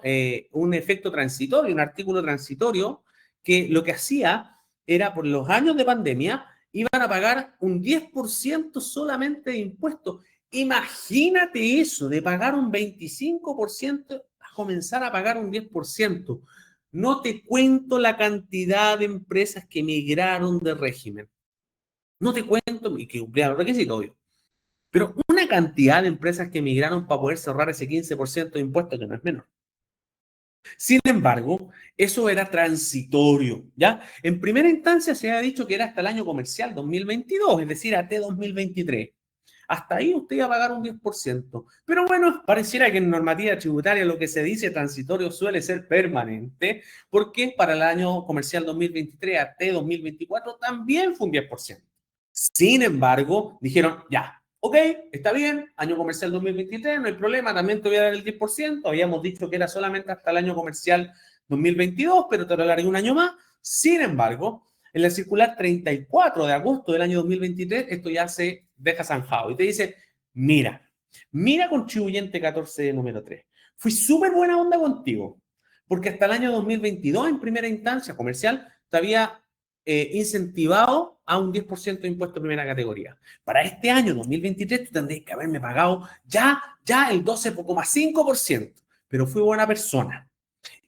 un efecto transitorio, un artículo transitorio, que lo que hacía era, por los años de pandemia, iban a pagar un 10% solamente de impuestos. Imagínate eso, de pagar un 25% a comenzar a pagar un 10%. No te cuento la cantidad de empresas que migraron de régimen. No te cuento, y que cumplían los requisitos, obvio. Pero una cantidad de empresas que emigraron para poder cerrar ese 15% de impuestos, que no es menor. Sin embargo, eso era transitorio, ¿ya? En primera instancia se había dicho que era hasta el año comercial 2022, es decir, hasta 2023. Hasta ahí usted iba a pagar un 10%. Pero bueno, pareciera que en normativa tributaria lo que se dice transitorio suele ser permanente, porque para el año comercial 2023 hasta 2024 también fue un 10%. Sin embargo, dijeron, ya, ok, está bien, año comercial 2023, no hay problema, también te voy a dar el 10%. Habíamos dicho que era solamente hasta el año comercial 2022, pero te lo alargué un año más. Sin embargo, en la circular 34 de agosto del año 2023, esto ya se deja zanjado y te dice, mira, contribuyente 14 número 3, fui súper buena onda contigo, porque hasta el año 2022, en primera instancia comercial, te había incentivado a un 10% de impuesto de primera categoría. Para este año 2023 tú tendrías que haberme pagado ya el 12,5%, pero fui buena persona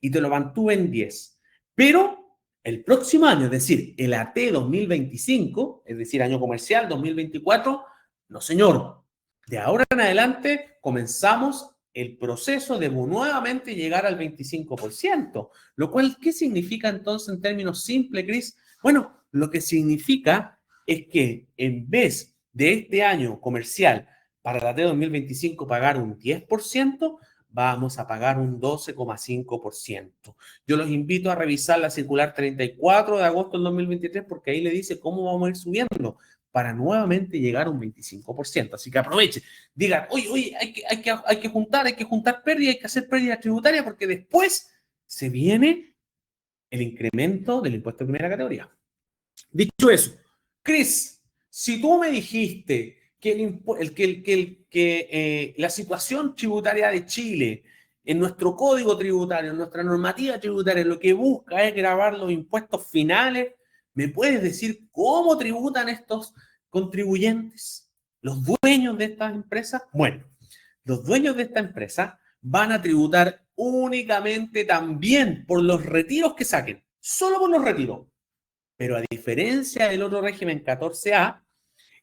y te lo mantuve en 10. Pero el próximo año, es decir, el AT 2025, es decir, año comercial 2024, no señor. De ahora en adelante comenzamos el proceso de nuevamente llegar al 25%, lo cual, ¿qué significa entonces en términos simples, Cris? Bueno, lo que significa es que en vez de este año comercial para la T 2025 pagar un 10%, vamos a pagar un 12,5%. Yo los invito a revisar la circular 34 de agosto del 2023 porque ahí le dice cómo vamos a ir subiendo para nuevamente llegar a un 25%. Así que aproveche, digan, oye, hay que juntar pérdida, hay que hacer pérdida tributaria porque después se viene el incremento del impuesto de primera categoría. Dicho eso, Cris, si tú me dijiste que la situación tributaria de Chile, en nuestro código tributario, en nuestra normativa tributaria, lo que busca es grabar los impuestos finales, ¿me puedes decir cómo tributan estos contribuyentes, los dueños de estas empresas? Bueno, los dueños de esta empresa van a tributar únicamente también por los retiros que saquen, solo por los retiros. Pero a diferencia del otro régimen 14A,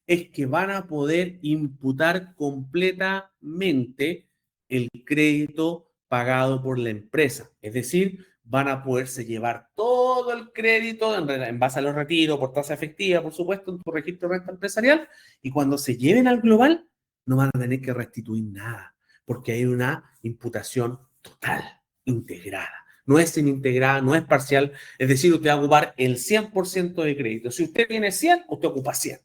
es que van a poder imputar completamente el crédito pagado por la empresa. Es decir, van a poderse llevar todo el crédito en base a los retiros, por tasa efectiva, por supuesto, en tu registro de renta empresarial, y cuando se lleven al global, no van a tener que restituir nada, porque hay una imputación total. integrada. No es semi-integrada, no es parcial, es decir, usted va a ocupar el 100% de crédito. Si usted tiene 100, usted ocupa 100.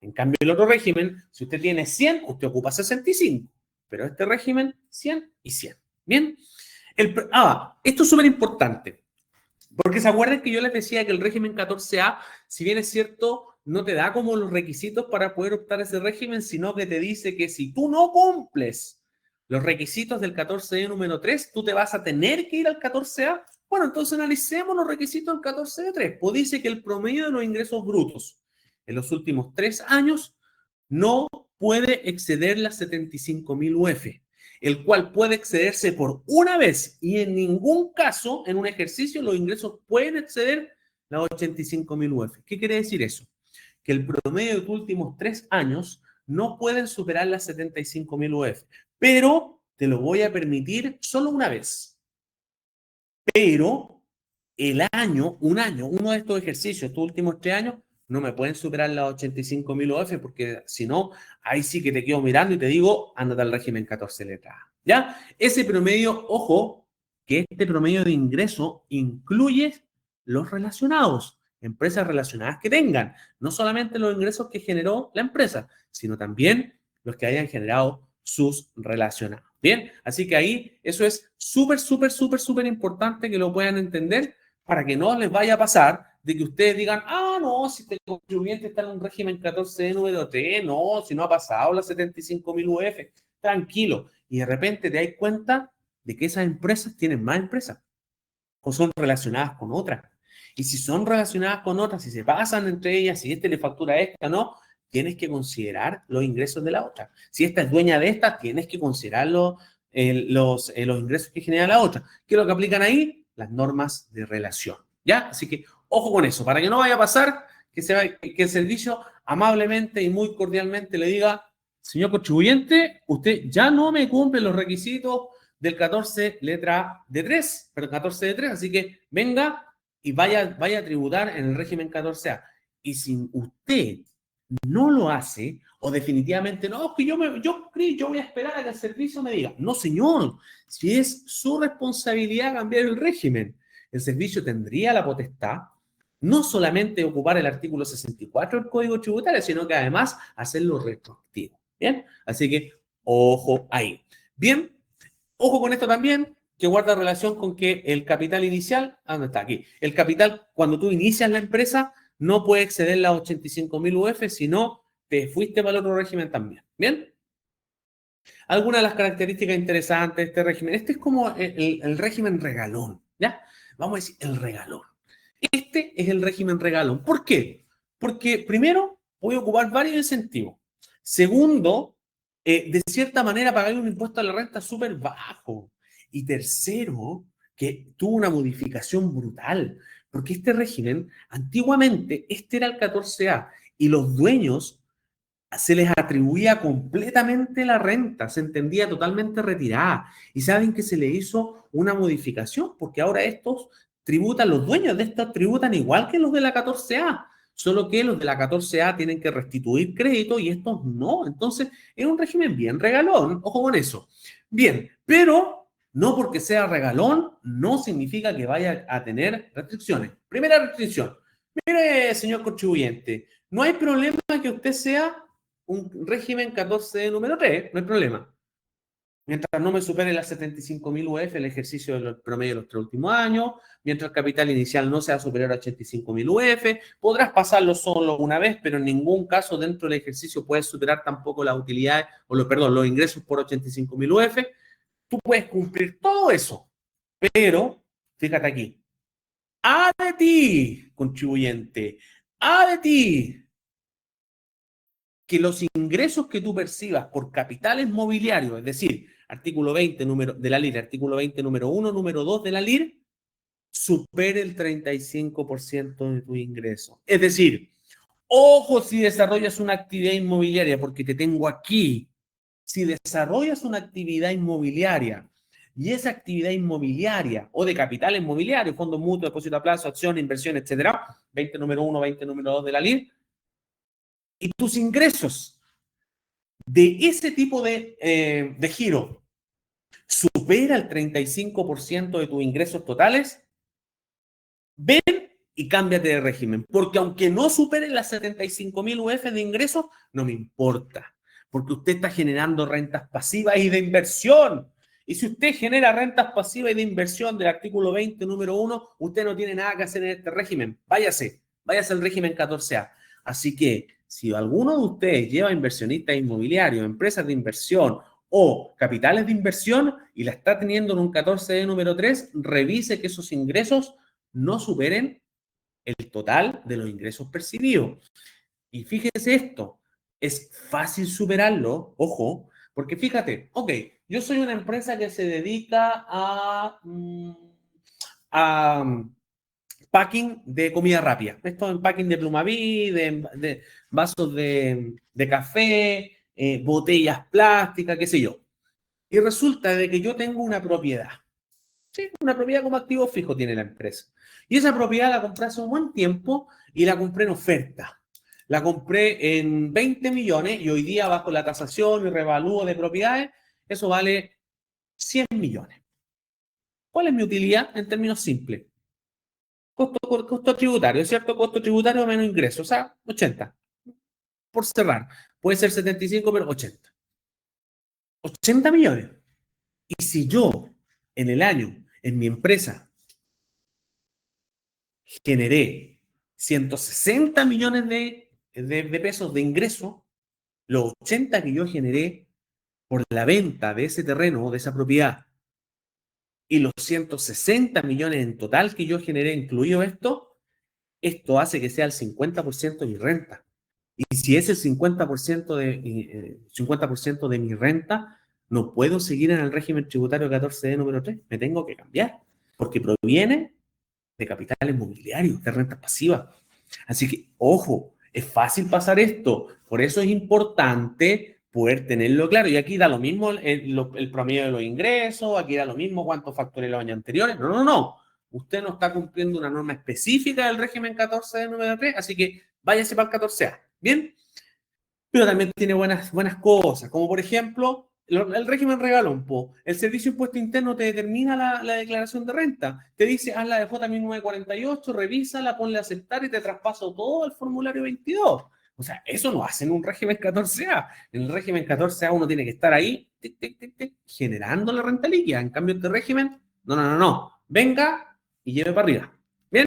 En cambio, el otro régimen, si usted tiene 100, usted ocupa 65. Pero este régimen, 100 y 100. Bien. Esto es súper importante. Porque se acuerdan que yo les decía que el régimen 14A, si bien es cierto, no te da como los requisitos para poder optar a ese régimen, sino que te dice que si tú no cumples los requisitos del 14E número 3, tú te vas a tener que ir al 14A. Bueno, entonces analicemos los requisitos del 14E3. Pues dice que el promedio de los ingresos brutos en los últimos 3 años no puede exceder las 75.000 UF, el cual puede excederse por una vez y en ningún caso en un ejercicio los ingresos pueden exceder las 85.000 UF. ¿Qué quiere decir eso? Que el promedio de tus últimos 3 años no pueden superar las 75.000 UF, pero te lo voy a permitir solo una vez. Pero uno de estos ejercicios, estos últimos 3 años, no me pueden superar las 85.000 UF porque si no, ahí sí que te quedo mirando y te digo, ándate al régimen 14 letras. ¿Ya? Ese promedio, ojo, que este promedio de ingreso incluye los relacionados, empresas relacionadas que tengan, no solamente los ingresos que generó la empresa, sino también los que hayan generado sus relacionados. Bien, así que ahí eso es súper, súper, súper, súper importante que lo puedan entender para que no les vaya a pasar de que ustedes digan, no, si el contribuyente está en un régimen 14 número 3, no, si no ha pasado las 75.000 UF, tranquilo. Y de repente te das cuenta de que esas empresas tienen más empresas o son relacionadas con otras. Y si son relacionadas con otras, si se pasan entre ellas, si este le factura a esta, no, tienes que considerar los ingresos de la otra. Si esta es dueña de esta, tienes que considerar los ingresos que genera la otra. ¿Qué es lo que aplican ahí? Las normas de relación. ¿Ya? Así que ojo con eso, para que no vaya a pasar que el servicio amablemente y muy cordialmente le diga, señor contribuyente, usted ya no me cumple los requisitos del 14 letra de 3, pero 14 de 3, así que venga y vaya a tributar en el régimen 14A. Y si usted no lo hace, o definitivamente no, es que yo voy a esperar a que el servicio me diga. No, señor, si es su responsabilidad cambiar el régimen, el servicio tendría la potestad no solamente ocupar el artículo 64 del Código Tributario, sino que además hacerlo retroactivo. ¿Bien? Así que, ojo ahí. Bien, ojo con esto también, que guarda relación con que el capital inicial, ¿dónde está? Aquí. El capital, cuando tú inicias la empresa, no puede exceder las 85.000 UF, si no, te fuiste para el otro régimen también. ¿Bien? Algunas de las características interesantes de este régimen. Este es como el régimen regalón, ¿ya? Vamos a decir el regalón. Este es el régimen regalón. ¿Por qué? Porque primero, voy a ocupar varios incentivos. Segundo, de cierta manera pagar un impuesto a la renta súper bajo. Y tercero, que tuvo una modificación brutal, porque este régimen, antiguamente, este era el 14A, y los dueños se les atribuía completamente la renta, se entendía totalmente retirada. Y saben que se le hizo una modificación, porque ahora estos tributan, los dueños de estos tributan igual que los de la 14A, solo que los de la 14A tienen que restituir crédito y estos no. Entonces, es un régimen bien regalón, ojo con eso. Bien, pero no porque sea regalón, no significa que vaya a tener restricciones. Primera restricción. Mire, señor contribuyente, no hay problema que usted sea un régimen 14 número 3, no hay problema. Mientras no me supere las 75.000 UF el ejercicio del promedio de los 3 últimos años, mientras el capital inicial no sea superior a 85.000 UF, podrás pasarlo solo una vez, pero en ningún caso dentro del ejercicio puedes superar tampoco las utilidades, los ingresos por 85.000 UF. Tú puedes cumplir todo eso, pero fíjate aquí, ¡a de ti, contribuyente! ¡A de ti! Que los ingresos que tú percibas por capitales mobiliarios, es decir, artículo 20 de la LIR, artículo 20 número 1, número 2 de la LIR, supere el 35% de tu ingreso. Es decir, ojo si desarrollas una actividad inmobiliaria, porque te tengo aquí. Si desarrollas una actividad inmobiliaria y esa actividad inmobiliaria o de capital inmobiliario, fondos mutuos, depósito a plazo, acción, inversión, etcétera, 20 número 1, 20 número 2 de la LIR, y tus ingresos de ese tipo de giro supera el 35% de tus ingresos totales, ven y cámbiate de régimen. Porque aunque no supere las 75.000 UF de ingresos, no me importa. Porque usted está generando rentas pasivas y de inversión. Y si usted genera rentas pasivas y de inversión del artículo 20, número 1, usted no tiene nada que hacer en este régimen. Váyase al régimen 14A. Así que si alguno de ustedes lleva inversionistas inmobiliarios, empresas de inversión o capitales de inversión y la está teniendo en un 14D número 3, revise que esos ingresos no superen el total de los ingresos percibidos. Y fíjese esto, es fácil superarlo, ojo, porque fíjate, ok, yo soy una empresa que se dedica a packing de comida rápida. Esto en packing de Plumaví, de vasos de café, botellas plásticas, qué sé yo. Y resulta de que yo tengo una propiedad. Sí, una propiedad como activo fijo tiene la empresa. Y esa propiedad la compré hace un buen tiempo y la compré en oferta. La compré en 20 millones y hoy día bajo la tasación y revalúo de propiedades, eso vale 100 millones. ¿Cuál es mi utilidad en términos simples? Costo tributario, ¿cierto? Costo tributario menos ingreso, o sea, 80. Por cerrar, puede ser 75, pero 80. 80 millones. Y si yo en el año, en mi empresa, generé 160 millones de pesos de ingreso, los 80 que yo generé por la venta de ese terreno o de esa propiedad y los 160 millones en total que yo generé, incluido esto hace que sea el 50% de mi renta. Y si es el 50% de mi renta, no puedo seguir en el régimen tributario 14D número 3. Me tengo que cambiar, porque proviene de capitales mobiliarios, de rentas pasivas. Así que, ojo, es fácil pasar esto. Por eso es importante poder tenerlo claro. Y aquí da lo mismo el promedio de los ingresos, aquí da lo mismo cuánto facturé los años anteriores. No, no, no. Usted no está cumpliendo una norma específica del régimen 14 de 93, así que váyase para el 14A. ¿Bien? Pero también tiene buenas cosas, como por ejemplo el régimen regalón. El Servicio de Impuesto Interno te determina la declaración de renta, te dice haz la de J1948, revísala, ponle a aceptar y te traspaso todo el formulario 22. O sea, eso no hace en un régimen 14A. En el régimen 14A uno tiene que estar ahí tic, tic, tic, tic, generando la renta líquida. En cambio, este régimen, no, no, no, no. Venga y lleve para arriba. Bien.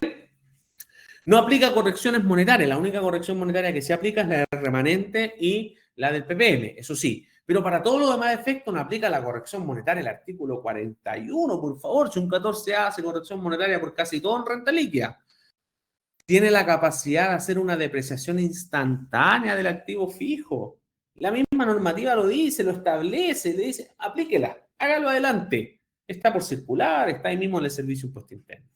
No aplica correcciones monetarias. La única corrección monetaria que se aplica es la del remanente y la del PPM, eso sí. Pero para todos los demás efectos no aplica la corrección monetaria, el artículo 41, por favor. Si un 14A hace corrección monetaria por casi todo en renta líquida, tiene la capacidad de hacer una depreciación instantánea del activo fijo. La misma normativa lo dice, lo establece, le dice, aplíquela, hágalo adelante. Está por circular, está ahí mismo en el Servicio de Impuesto Interno.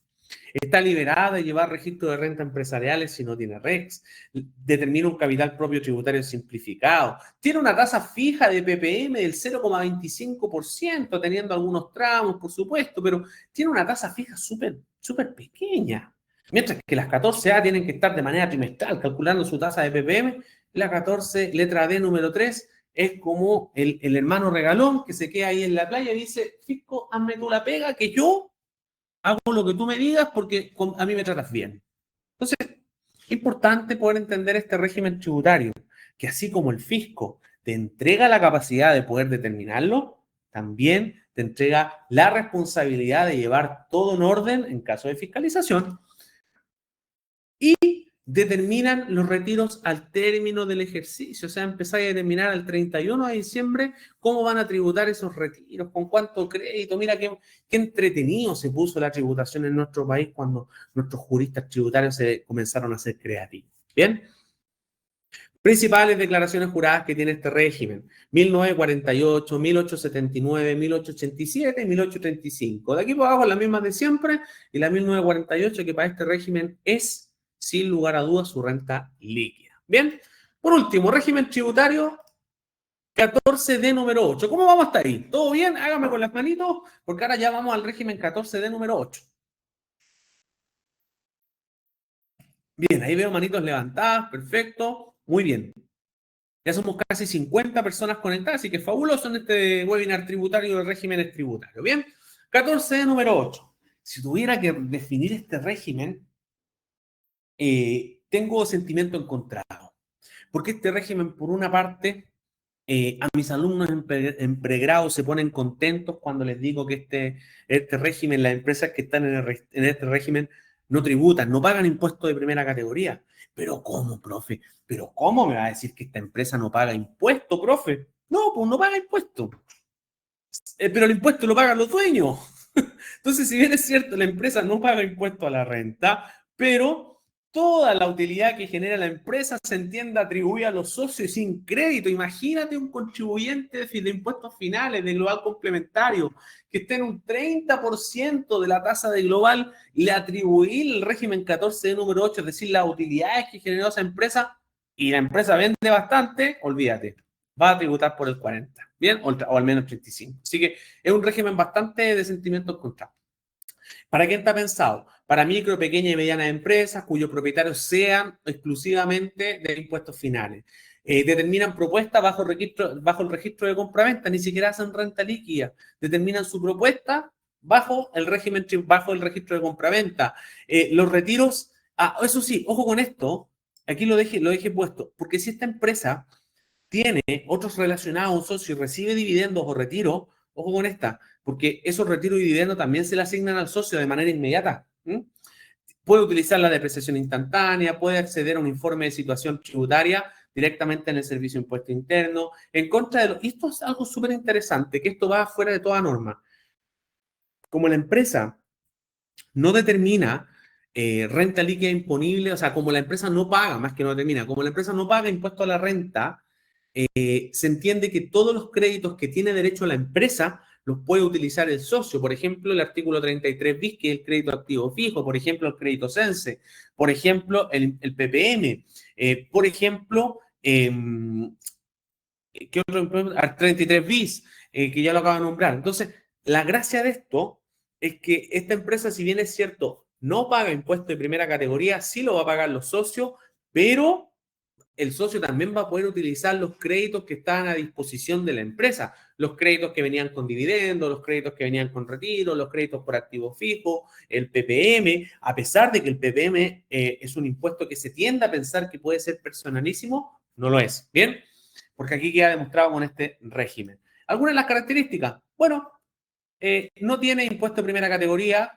Está liberada de llevar registro de renta empresariales si no tiene REX. Determina un capital propio tributario simplificado. Tiene una tasa fija de PPM del 0,25%, teniendo algunos tramos, por supuesto, pero tiene una tasa fija súper pequeña. Mientras que las 14A tienen que estar de manera trimestral calculando su tasa de PPM, la 14, letra D número 3, es como el hermano regalón que se queda ahí en la playa y dice, Fisco, hazme tú la pega que yo hago lo que tú me digas porque a mí me tratas bien. Entonces, es importante poder entender este régimen tributario, que así como el fisco te entrega la capacidad de poder determinarlo, también te entrega la responsabilidad de llevar todo en orden en caso de fiscalización y determinan los retiros al término del ejercicio, o sea, empezáis a determinar al 31 de diciembre cómo van a tributar esos retiros, con cuánto crédito. Mira qué entretenido se puso la tributación en nuestro país cuando nuestros juristas tributarios se comenzaron a ser creativos. Bien. Principales declaraciones juradas que tiene este régimen: 1948, 1879, 1887 y 1835. De aquí por abajo las mismas de siempre, y la 1948 que para este régimen es, sin lugar a dudas, su renta líquida. Bien, por último, régimen tributario 14D número 8. ¿Cómo vamos hasta ahí? ¿Todo bien? Hágame con las manitos, porque ahora ya vamos al régimen 14D número 8. Bien, ahí veo manitos levantadas, perfecto, muy bien. Ya somos casi 50 personas conectadas, así que fabuloso en este webinar tributario de regímenes tributarios. Bien, 14 número 8. Si tuviera que definir este régimen, tengo sentimiento encontrado. Porque este régimen, por una parte, a mis alumnos en pregrado se ponen contentos cuando les digo que este régimen, las empresas que están en este régimen no tributan, no pagan impuestos de primera categoría. Pero ¿cómo, profe? ¿Pero cómo me va a decir que esta empresa no paga impuesto, profe? No, pues no paga impuesto. Pero el impuesto lo pagan los dueños. Entonces, si bien es cierto, la empresa no paga impuesto a la renta, pero toda la utilidad que genera la empresa se entiende atribuida a los socios sin crédito. Imagínate un contribuyente de impuestos finales de global complementario que esté en un 30% de la tasa de global y le atribuir el régimen 14 de número 8, es decir, las utilidades que generó esa empresa, y la empresa vende bastante, olvídate, va a tributar por el 40, ¿bien? O al menos 35. Así que es un régimen bastante de sentimientos encontrados. ¿Para quién está pensado? Para micro, pequeñas y medianas empresas cuyos propietarios sean exclusivamente de impuestos finales. Determinan propuestas bajo el registro de compraventa, ni siquiera hacen renta líquida. Determinan su propuesta bajo el registro de compraventa. Los retiros, eso sí, ojo con esto, aquí lo dejé puesto, porque si esta empresa tiene otros relacionados a un socio y recibe dividendos o retiro, ojo con esta, porque esos retiros y dividendos también se le asignan al socio de manera inmediata. Puede utilizar la depreciación instantánea, puede acceder a un informe de situación tributaria directamente en el servicio de impuesto interno, en contra de y esto es algo súper interesante, que esto va fuera de toda norma. Como la empresa no determina renta líquida imponible, o sea, como la empresa no paga, más que no determina, como la empresa no paga impuesto a la renta, se entiende que todos los créditos que tiene derecho la empresa los puede utilizar el socio. Por ejemplo, el artículo 33 bis, que es el crédito activo fijo, por ejemplo, el crédito CENSE, por ejemplo, el PPM, por ejemplo, ¿qué otro? 33 bis, que ya lo acabo de nombrar. Entonces, la gracia de esto es que esta empresa, si bien es cierto, no paga impuesto de primera categoría, sí lo va a pagar los socios, pero el socio también va a poder utilizar los créditos que están a disposición de la empresa, los créditos que venían con dividendos, los créditos que venían con retiro, los créditos por activo fijo, el PPM, a pesar de que el PPM es un impuesto que se tiende a pensar que puede ser personalísimo, no lo es, ¿bien? Porque aquí queda demostrado con este régimen. ¿Algunas de las características? Bueno, no tiene impuesto de primera categoría,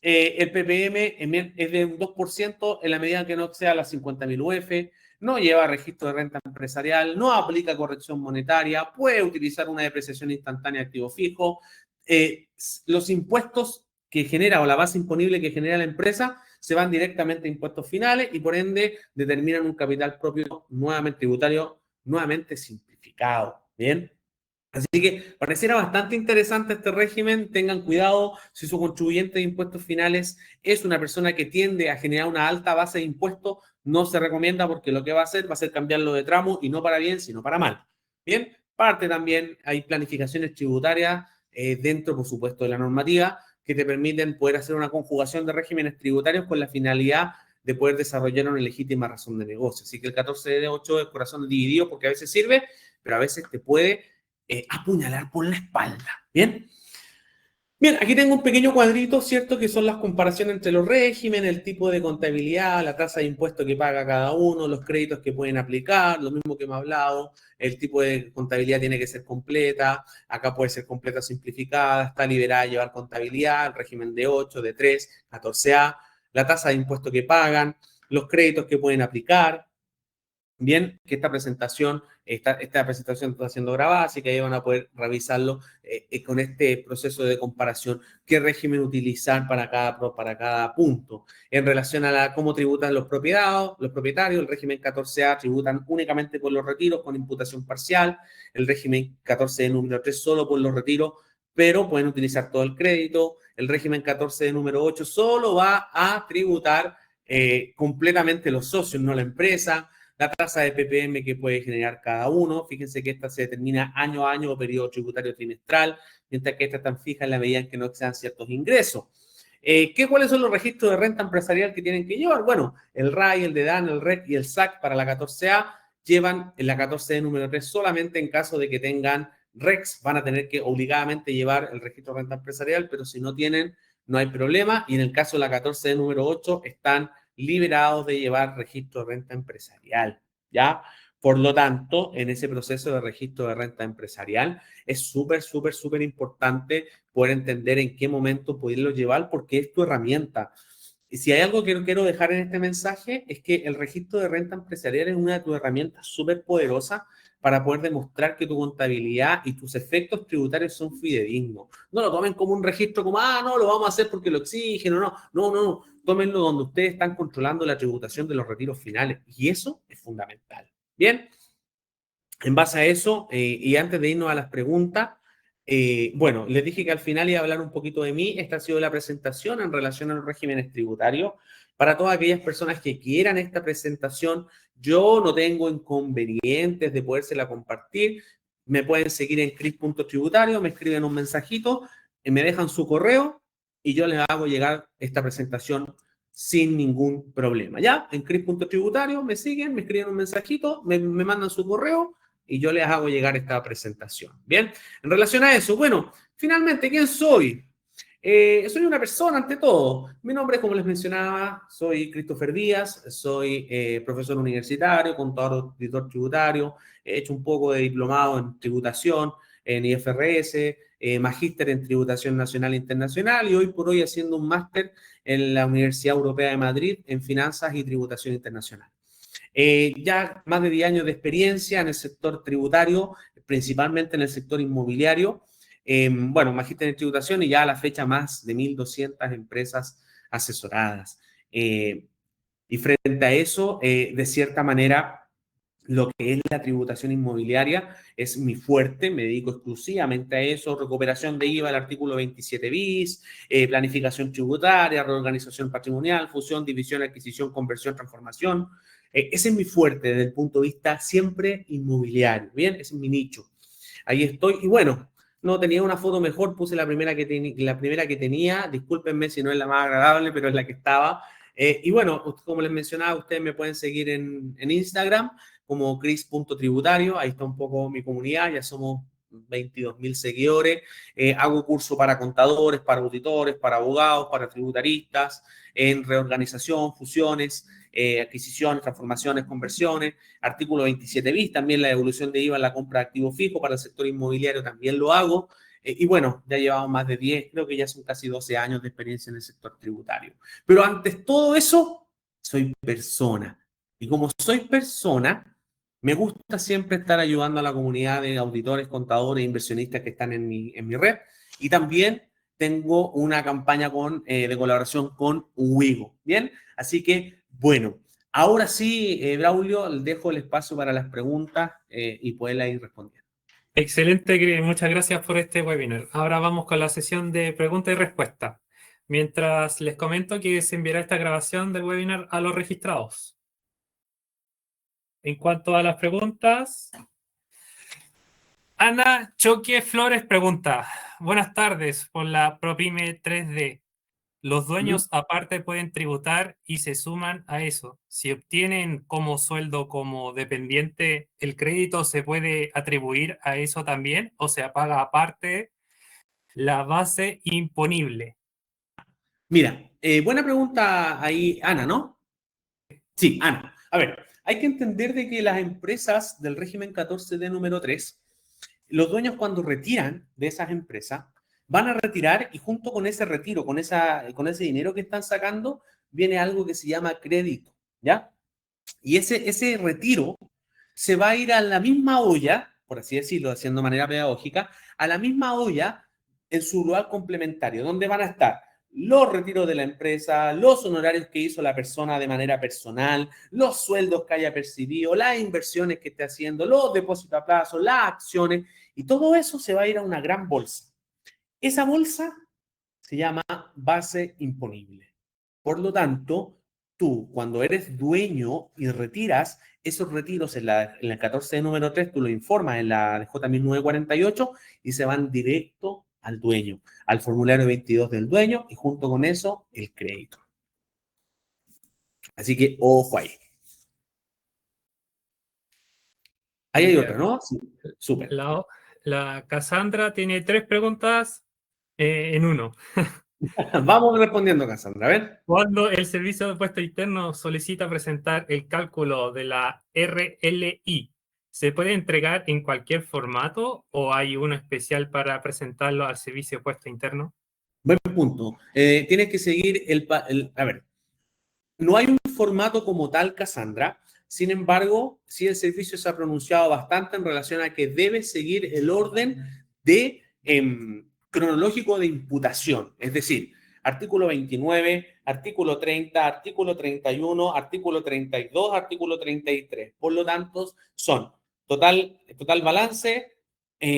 el PPM es de un 2% en la medida que no exceda las 50.000 UF, no lleva registro de renta empresarial, no aplica corrección monetaria, puede utilizar una depreciación instantánea de activo fijo. Los impuestos que genera o la base imponible que genera la empresa se van directamente a impuestos finales y por ende determinan un capital propio nuevamente tributario, nuevamente simplificado. ¿Bien? Así que pareciera bastante interesante este régimen. Tengan cuidado si su contribuyente de impuestos finales es una persona que tiende a generar una alta base de impuestos. No se recomienda porque lo que va a hacer cambiarlo de tramo y no para bien, sino para mal. Bien, parte también hay planificaciones tributarias dentro, por supuesto, de la normativa que te permiten poder hacer una conjugación de regímenes tributarios con la finalidad de poder desarrollar una legítima razón de negocio. Así que el 14 de 8 es corazón dividido porque a veces sirve, pero a veces te puede apuñalar por la espalda. ¿Bien? Bien, aquí tengo un pequeño cuadrito, ¿cierto? Que son las comparaciones entre los regímenes, el tipo de contabilidad, la tasa de impuesto que paga cada uno, los créditos que pueden aplicar, lo mismo que hemos hablado, el tipo de contabilidad tiene que ser completa, acá puede ser completa o simplificada, está liberada a llevar contabilidad, el régimen de 8, de 3, 14A, la tasa de impuesto que pagan, los créditos que pueden aplicar. Bien, que esta presentación está siendo grabada, así que ahí van a poder revisarlo con este proceso de comparación, qué régimen utilizar para cada punto. En relación a cómo tributan los propietarios, el régimen 14A tributan únicamente por los retiros con imputación parcial, el régimen 14 de número 3 solo por los retiros, pero pueden utilizar todo el crédito, el régimen 14 de número 8 solo va a tributar completamente los socios, no la empresa. La tasa de PPM que puede generar cada uno. Fíjense que esta se determina año a año o periodo tributario trimestral, mientras que esta está fija en la medida en que no excedan ciertos ingresos. ¿Cuáles son los registros de renta empresarial que tienen que llevar? Bueno, el RAI, el DEDAN, el REC y el SAC para la 14A llevan en la 14D número 3 solamente en caso de que tengan REX, van a tener que obligadamente llevar el registro de renta empresarial, pero si no tienen, no hay problema. Y en el caso de la 14D número 8, están liberados de llevar registro de renta empresarial, ¿ya? Por lo tanto, en ese proceso de registro de renta empresarial, es súper importante poder entender en qué momento poderlo llevar, porque es tu herramienta. Y si hay algo que quiero dejar en este mensaje, es que el registro de renta empresarial es una de tus herramientas súper poderosas para poder demostrar que tu contabilidad y tus efectos tributarios son fidedignos. No lo tomen como un registro como, no, lo vamos a hacer porque lo exigen o no. No. Tómenlo donde ustedes están controlando la tributación de los retiros finales. Y eso es fundamental. Bien, en base a eso, y antes de irnos a las preguntas, bueno, les dije que al final iba a hablar un poquito de mí. Esta ha sido la presentación en relación a los regímenes tributarios. Para todas aquellas personas que quieran esta presentación, yo no tengo inconvenientes de podérsela compartir. Me pueden seguir en cris.tributario, me escriben un mensajito, me dejan su correo y yo les hago llegar esta presentación sin ningún problema. ¿Ya? En cris.tributario me siguen, me escriben un mensajito, me mandan su correo y yo les hago llegar esta presentación. Bien, en relación a eso, bueno, finalmente, ¿quién soy? Soy una persona ante todo. Mi nombre, como les mencionaba, soy Christopher Díaz, soy profesor universitario, contador, auditor tributario, he hecho un poco de diplomado en tributación, en IFRS, magíster en tributación nacional e internacional y hoy por hoy haciendo un máster en la Universidad Europea de Madrid en finanzas y tributación internacional. Ya más de 10 años de experiencia en el sector tributario, principalmente en el sector inmobiliario. Bueno, magíster en tributación y ya a la fecha más de 1.200 empresas asesoradas. Y frente a eso, de cierta manera, lo que es la tributación inmobiliaria es mi fuerte, me dedico exclusivamente a eso, recuperación de IVA, el artículo 27 bis, planificación tributaria, reorganización patrimonial, fusión, división, adquisición, conversión, transformación. Ese es mi fuerte desde el punto de vista siempre inmobiliario, ¿bien? Ese es mi nicho. Ahí estoy. Y bueno, no tenía una foto mejor, puse la primera que tenía. Discúlpenme si no es la más agradable, pero es la que estaba. Y bueno, como les mencionaba, ustedes me pueden seguir en Instagram como cris.tributario. Ahí está un poco mi comunidad, ya somos 22.000 seguidores. Hago curso para contadores, para auditores, para abogados, para tributaristas, en reorganización, fusiones, adquisiciones, transformaciones, conversiones. Artículo 27 bis, también la devolución de IVA en la compra de activo fijo para el sector inmobiliario también lo hago. Y bueno, ya llevamos más de 10, creo que ya son casi 12 años de experiencia en el sector tributario. Pero antes todo eso, soy persona. Y como soy persona, me gusta siempre estar ayudando a la comunidad de auditores, contadores e inversionistas que están en mi red. Y también tengo una campaña de colaboración con Wigo. Bien, así que, bueno, ahora sí, Braulio, dejo el espacio para las preguntas y poderlas ir respondiendo. Excelente, muchas gracias por este webinar. Ahora vamos con la sesión de preguntas y respuestas. Mientras les comento que se enviará esta grabación del webinar a los registrados. En cuanto a las preguntas, Ana Choque Flores pregunta: buenas tardes, por la ProPyme 3D. Los dueños aparte pueden tributar y se suman a eso. Si obtienen como sueldo como dependiente, ¿el crédito se puede atribuir a eso también o se paga aparte la base imponible? Mira, buena pregunta ahí, Ana, ¿no? Sí, Ana. A ver, hay que entender de que las empresas del régimen 14D número 3, los dueños cuando retiran de esas empresas, van a retirar y junto con ese retiro, con ese dinero que están sacando, viene algo que se llama crédito, ¿ya? Y ese retiro se va a ir a la misma olla, por así decirlo, haciendo de manera pedagógica, a la misma olla en su lugar complementario, donde van a estar los retiros de la empresa, los honorarios que hizo la persona de manera personal, los sueldos que haya percibido, las inversiones que esté haciendo, los depósitos a plazo, las acciones, y todo eso se va a ir a una gran bolsa. Esa bolsa se llama base imponible. Por lo tanto, tú, cuando eres dueño y retiras, esos retiros en la 14 de número 3, tú lo informas en la DJ 1948 y se van directo al dueño, al formulario 22 del dueño y junto con eso, el crédito. Así que, ojo ahí. Ahí hay Y otra, ¿no? Sí, súper. la, la Cassandra tiene 3 preguntas en uno. Vamos respondiendo, Cassandra. A ver. Cuando el Servicio de Impuesto Interno solicita presentar el cálculo de la RLI, ¿se puede entregar en cualquier formato o hay uno especial para presentarlo al Servicio de Impuesto Interno? Buen punto. Tienes que seguir a ver, no hay un formato como tal, Cassandra. Sin embargo, sí el servicio se ha pronunciado bastante en relación a que debe seguir el orden de cronológico de imputación. Es decir, artículo 29, artículo 30, artículo 31, artículo 32, artículo 33. Por lo tanto, son total balance,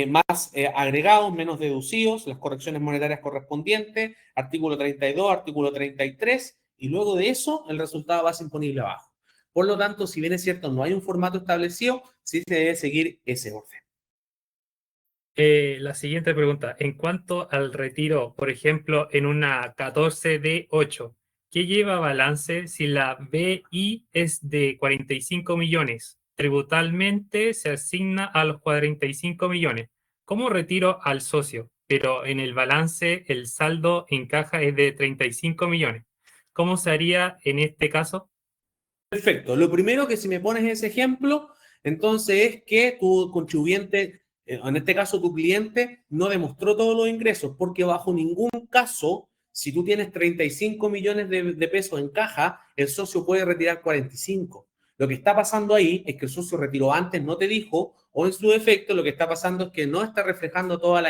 más agregados, menos deducidos, las correcciones monetarias correspondientes, artículo 32, artículo 33, y luego de eso el resultado va a ser imponible abajo. Por lo tanto, si bien es cierto, no hay un formato establecido, sí se debe seguir ese orden. La siguiente pregunta, en cuanto al retiro, por ejemplo, en una 14D8, ¿qué lleva balance si la BI es de 45 millones? Tributalmente se asigna a los 45 millones. ¿Cómo retiro al socio? Pero en el balance el saldo en caja es de 35 millones. ¿Cómo se haría en este caso? Perfecto. Lo primero que si me pones ese ejemplo, entonces es que tu contribuyente, en este caso tu cliente, no demostró todos los ingresos, porque bajo ningún caso, si tú tienes 35 millones de pesos en caja, el socio puede retirar 45. Lo que está pasando ahí es que el socio retiró antes, no te dijo, o en su defecto, lo que está pasando es que no está reflejando todos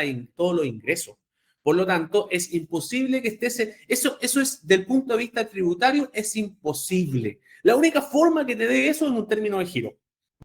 los ingresos. Por lo tanto, es imposible que estés... Eso es, del punto de vista tributario, es imposible. La única forma que te dé eso es un término de giro,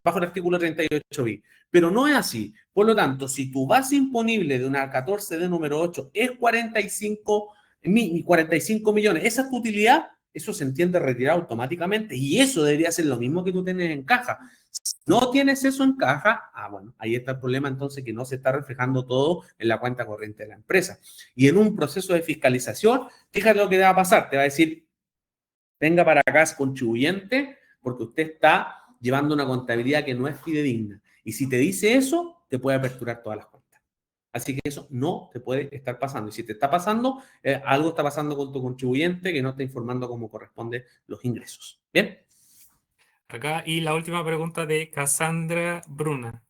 bajo el artículo 38 bis. Pero no es así. Por lo tanto, si tu base imponible de una 14 de número 8 es 45 millones, esa es tu utilidad, eso se entiende retirado automáticamente. Y eso debería ser lo mismo que tú tienes en caja. Si no tienes eso en caja, bueno, ahí está el problema entonces que no se está reflejando todo en la cuenta corriente de la empresa. Y en un proceso de fiscalización, fíjate lo que te va a pasar. Te va a decir, venga para acá, contribuyente, porque usted está llevando una contabilidad que no es fidedigna. Y si te dice eso, te puede aperturar todas las cuentas. Así que eso no te puede estar pasando. Y si te está pasando, algo está pasando con tu contribuyente que no está informando cómo corresponde los ingresos. ¿Bien? Acá, y la última pregunta de Cassandra Bruna.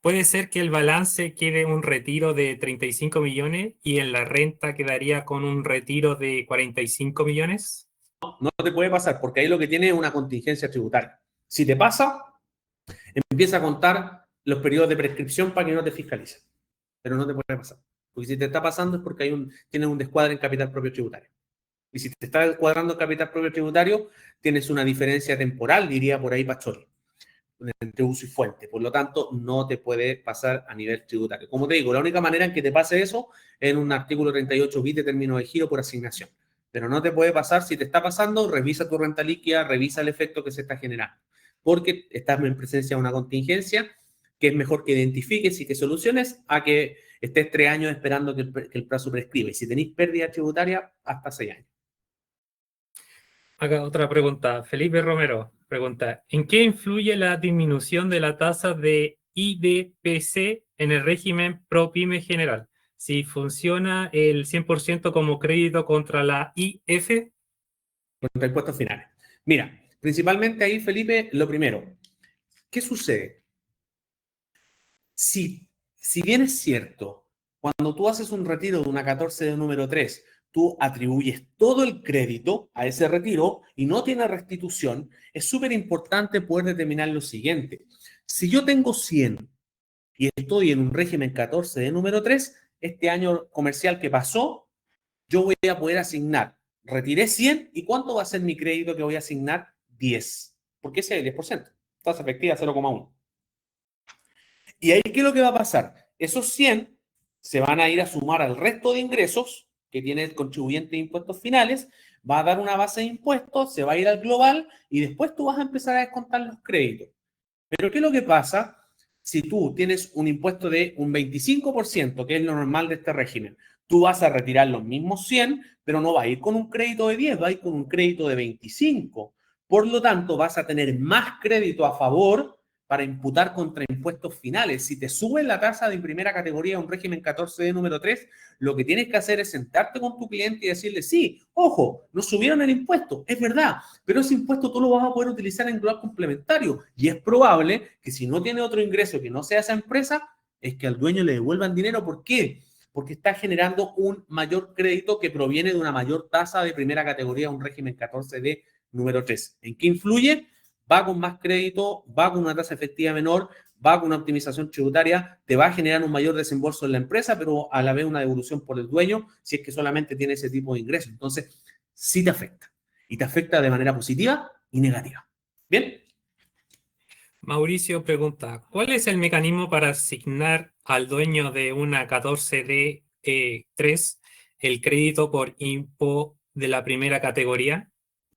¿Puede ser que el balance quede un retiro de 35 millones y en la renta quedaría con un retiro de 45 millones? No te puede pasar porque ahí lo que tiene es una contingencia tributaria. Si te pasa, empieza a contar los periodos de prescripción para que no te fiscalicen. Pero no te puede pasar. Porque si te está pasando es porque tienes un descuadre en capital propio tributario. Y si te está descuadrando el capital propio tributario, tienes una diferencia temporal, diría por ahí Pachori, entre uso y fuente. Por lo tanto, no te puede pasar a nivel tributario. Como te digo, la única manera en que te pase eso es en un artículo 38 bis de término de giro por asignación. Pero no te puede pasar. Si te está pasando, revisa tu renta líquida, revisa el efecto que se está generando. Porque estás en presencia de una contingencia que es mejor que identifiques y que soluciones a que estés 3 años esperando que el plazo prescriba. Y si tenéis pérdida tributaria, hasta 6 años. Acá otra pregunta. Felipe Romero pregunta, ¿en qué influye la disminución de la tasa de IBPC en el régimen ProPyme general? Si funciona el 100% como crédito contra la IF. Contra impuestos finales. Mira, principalmente ahí, Felipe, lo primero, ¿qué sucede? Si bien es cierto, cuando tú haces un retiro de una 14 de número 3, tú atribuyes todo el crédito a ese retiro y no tiene restitución, es súper importante poder determinar lo siguiente. Si yo tengo 100 y estoy en un régimen 14 de número 3, este año comercial que pasó, yo voy a poder asignar, retiré 100 y ¿cuánto va a ser mi crédito que voy a asignar? 10, porque ese es el 10%, tasa efectiva 0,1. Y ahí, ¿qué es lo que va a pasar? Esos 100 se van a ir a sumar al resto de ingresos que tiene el contribuyente de impuestos finales, va a dar una base de impuestos, se va a ir al global y después tú vas a empezar a descontar los créditos. Pero ¿qué es lo que pasa si tú tienes un impuesto de un 25%, que es lo normal de este régimen? Tú vas a retirar los mismos 100, pero no va a ir con un crédito de 10, va a ir con un crédito de 25. Por lo tanto, vas a tener más crédito a favor para imputar contra impuestos finales. Si te suben la tasa de primera categoría a un régimen 14D número 3, lo que tienes que hacer es sentarte con tu cliente y decirle, sí, ojo, nos subieron el impuesto, es verdad, pero ese impuesto tú lo vas a poder utilizar en global complementario y es probable que si no tiene otro ingreso que no sea esa empresa, es que al dueño le devuelvan dinero. ¿Por qué? Porque está generando un mayor crédito que proviene de una mayor tasa de primera categoría, un régimen 14D número 3. ¿En qué influye? Va con más crédito, va con una tasa efectiva menor, va con una optimización tributaria, te va a generar un mayor desembolso en la empresa, pero a la vez una devolución por el dueño si es que solamente tiene ese tipo de ingresos. Entonces, sí te afecta. Y te afecta de manera positiva y negativa. ¿Bien? Mauricio pregunta, ¿cuál es el mecanismo para asignar al dueño de una 14D3 el crédito por IMPO de la primera categoría?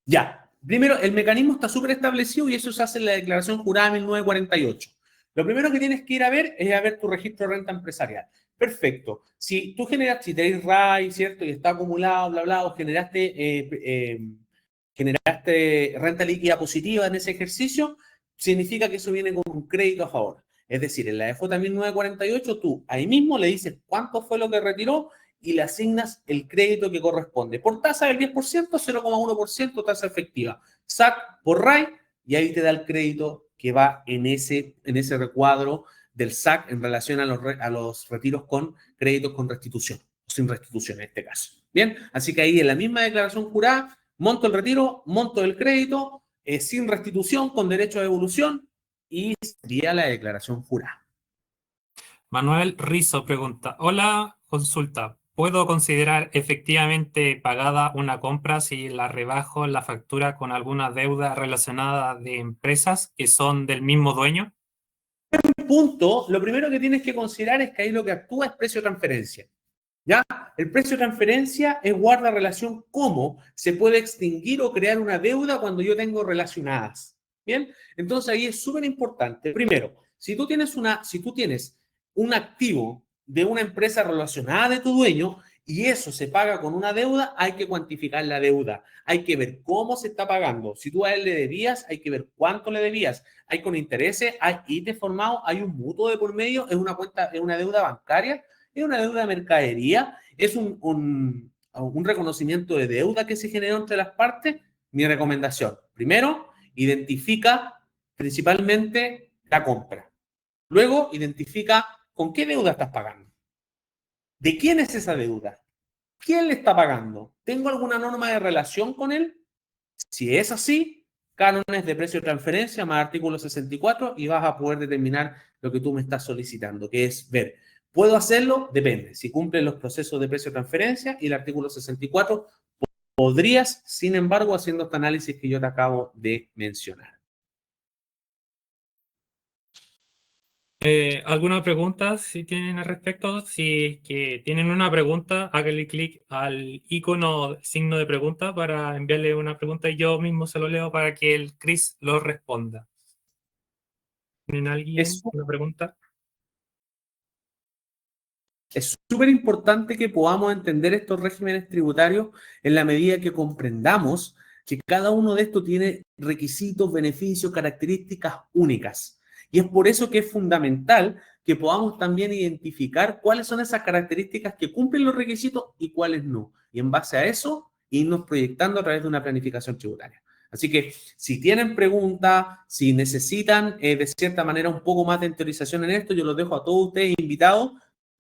Ya. Primero, el mecanismo está súper establecido y eso se hace en la declaración jurada 1948. Lo primero que tienes que ir a ver es a ver tu registro de renta empresarial. Perfecto. Si tú generaste, si tenéis RAI, ¿cierto? Y está acumulado, bla, bla, o generaste renta líquida positiva en ese ejercicio, significa que eso viene con un crédito a favor. Es decir, en la EJ 1948, tú ahí mismo le dices cuánto fue lo que retiró y le asignas el crédito que corresponde. Por tasa del 10%, 0,1% tasa efectiva. SAC por RAI y ahí te da el crédito que va en ese recuadro del SAC en relación a los retiros con créditos con restitución, o sin restitución en este caso. Bien, así que ahí en la misma declaración jurada, monto el retiro, monto el crédito, sin restitución, con derecho a devolución y sería la declaración jurada. Manuel Rizo pregunta, hola, consulta, ¿puedo considerar efectivamente pagada una compra si la rebajo en la factura con alguna deuda relacionada de empresas que son del mismo dueño? Punto, lo primero que tienes que considerar es que ahí lo que actúa es precio de transferencia. ¿Ya? El precio de transferencia es guarda relación cómo se puede extinguir o crear una deuda cuando yo tengo relacionadas. ¿Bien? Entonces ahí es súper importante. Primero, si tú tienes un activo de una empresa relacionada de tu dueño y eso se paga con una deuda, hay que cuantificar la deuda. Hay que ver cómo se está pagando. Si tú a él le debías, hay que ver cuánto le debías. Hay con intereses, hay ITES formados, hay un mutuo de por medio, es una cuenta, es una deuda bancaria, es una deuda de mercadería, es un reconocimiento de deuda que se generó entre las partes. Mi recomendación, primero, identifica principalmente la compra. Luego, identifica con qué deuda estás pagando. ¿De quién es esa deuda? ¿Quién le está pagando? ¿Tengo alguna norma de relación con él? Si es así, cánones de precio de transferencia más artículo 64 y vas a poder determinar lo que tú me estás solicitando, que es ver, ¿puedo hacerlo? Depende. Si cumplen los procesos de precio de transferencia y el artículo 64, podrías, sin embargo, haciendo este análisis que yo te acabo de mencionar. ¿Alguna pregunta si tienen al respecto? Si que tienen una pregunta, háganle clic al icono signo de pregunta para enviarle una pregunta y yo mismo se lo leo para que el Chris lo responda. ¿Tienen alguien una pregunta? Es súper importante que podamos entender estos regímenes tributarios en la medida que comprendamos que cada uno de estos tiene requisitos, beneficios, características únicas. Y es por eso que es fundamental que podamos también identificar cuáles son esas características que cumplen los requisitos y cuáles no. Y en base a eso, irnos proyectando a través de una planificación tributaria. Así que si tienen preguntas, si necesitan de cierta manera un poco más de interiorización en esto, yo los dejo a todos ustedes invitados.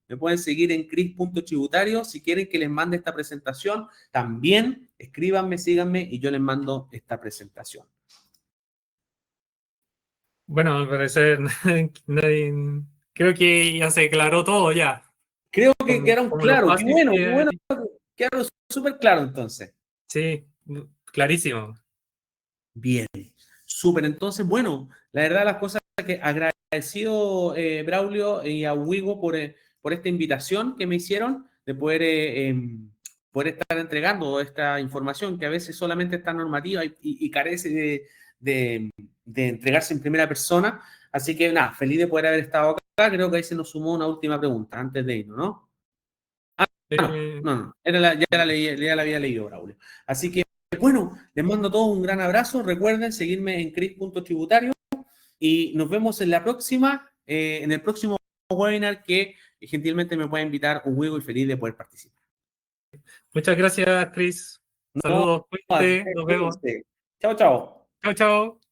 Me pueden seguir en cris.tributario. Si quieren que les mande esta presentación, también escríbanme, síganme y yo les mando esta presentación. Bueno, al parecer creo que ya se aclaró todo ya. Creo que quedaron Como lo claros. Qué fácil bueno, quedaron súper claros entonces. Sí, clarísimo. Bien, súper. Entonces, bueno, la verdad las cosas que agradecido Braulio y a Wigo por esta invitación que me hicieron de poder estar entregando esta información que a veces solamente está normativa y carece de entregarse en primera persona. Así que nada, feliz de poder haber estado acá. Creo que ahí se nos sumó una última pregunta antes de irnos, ¿no? No, ya la había leído, Braulio. Así que, bueno, les mando a todos un gran abrazo. Recuerden seguirme en cris.tributario y nos vemos en la próxima, en el próximo webinar que gentilmente me puede invitar un juego y feliz de poder participar. Muchas gracias, Chris. No, Saludos, cuídate, nos vemos. cuídense. Chao, chao. Chao, chao.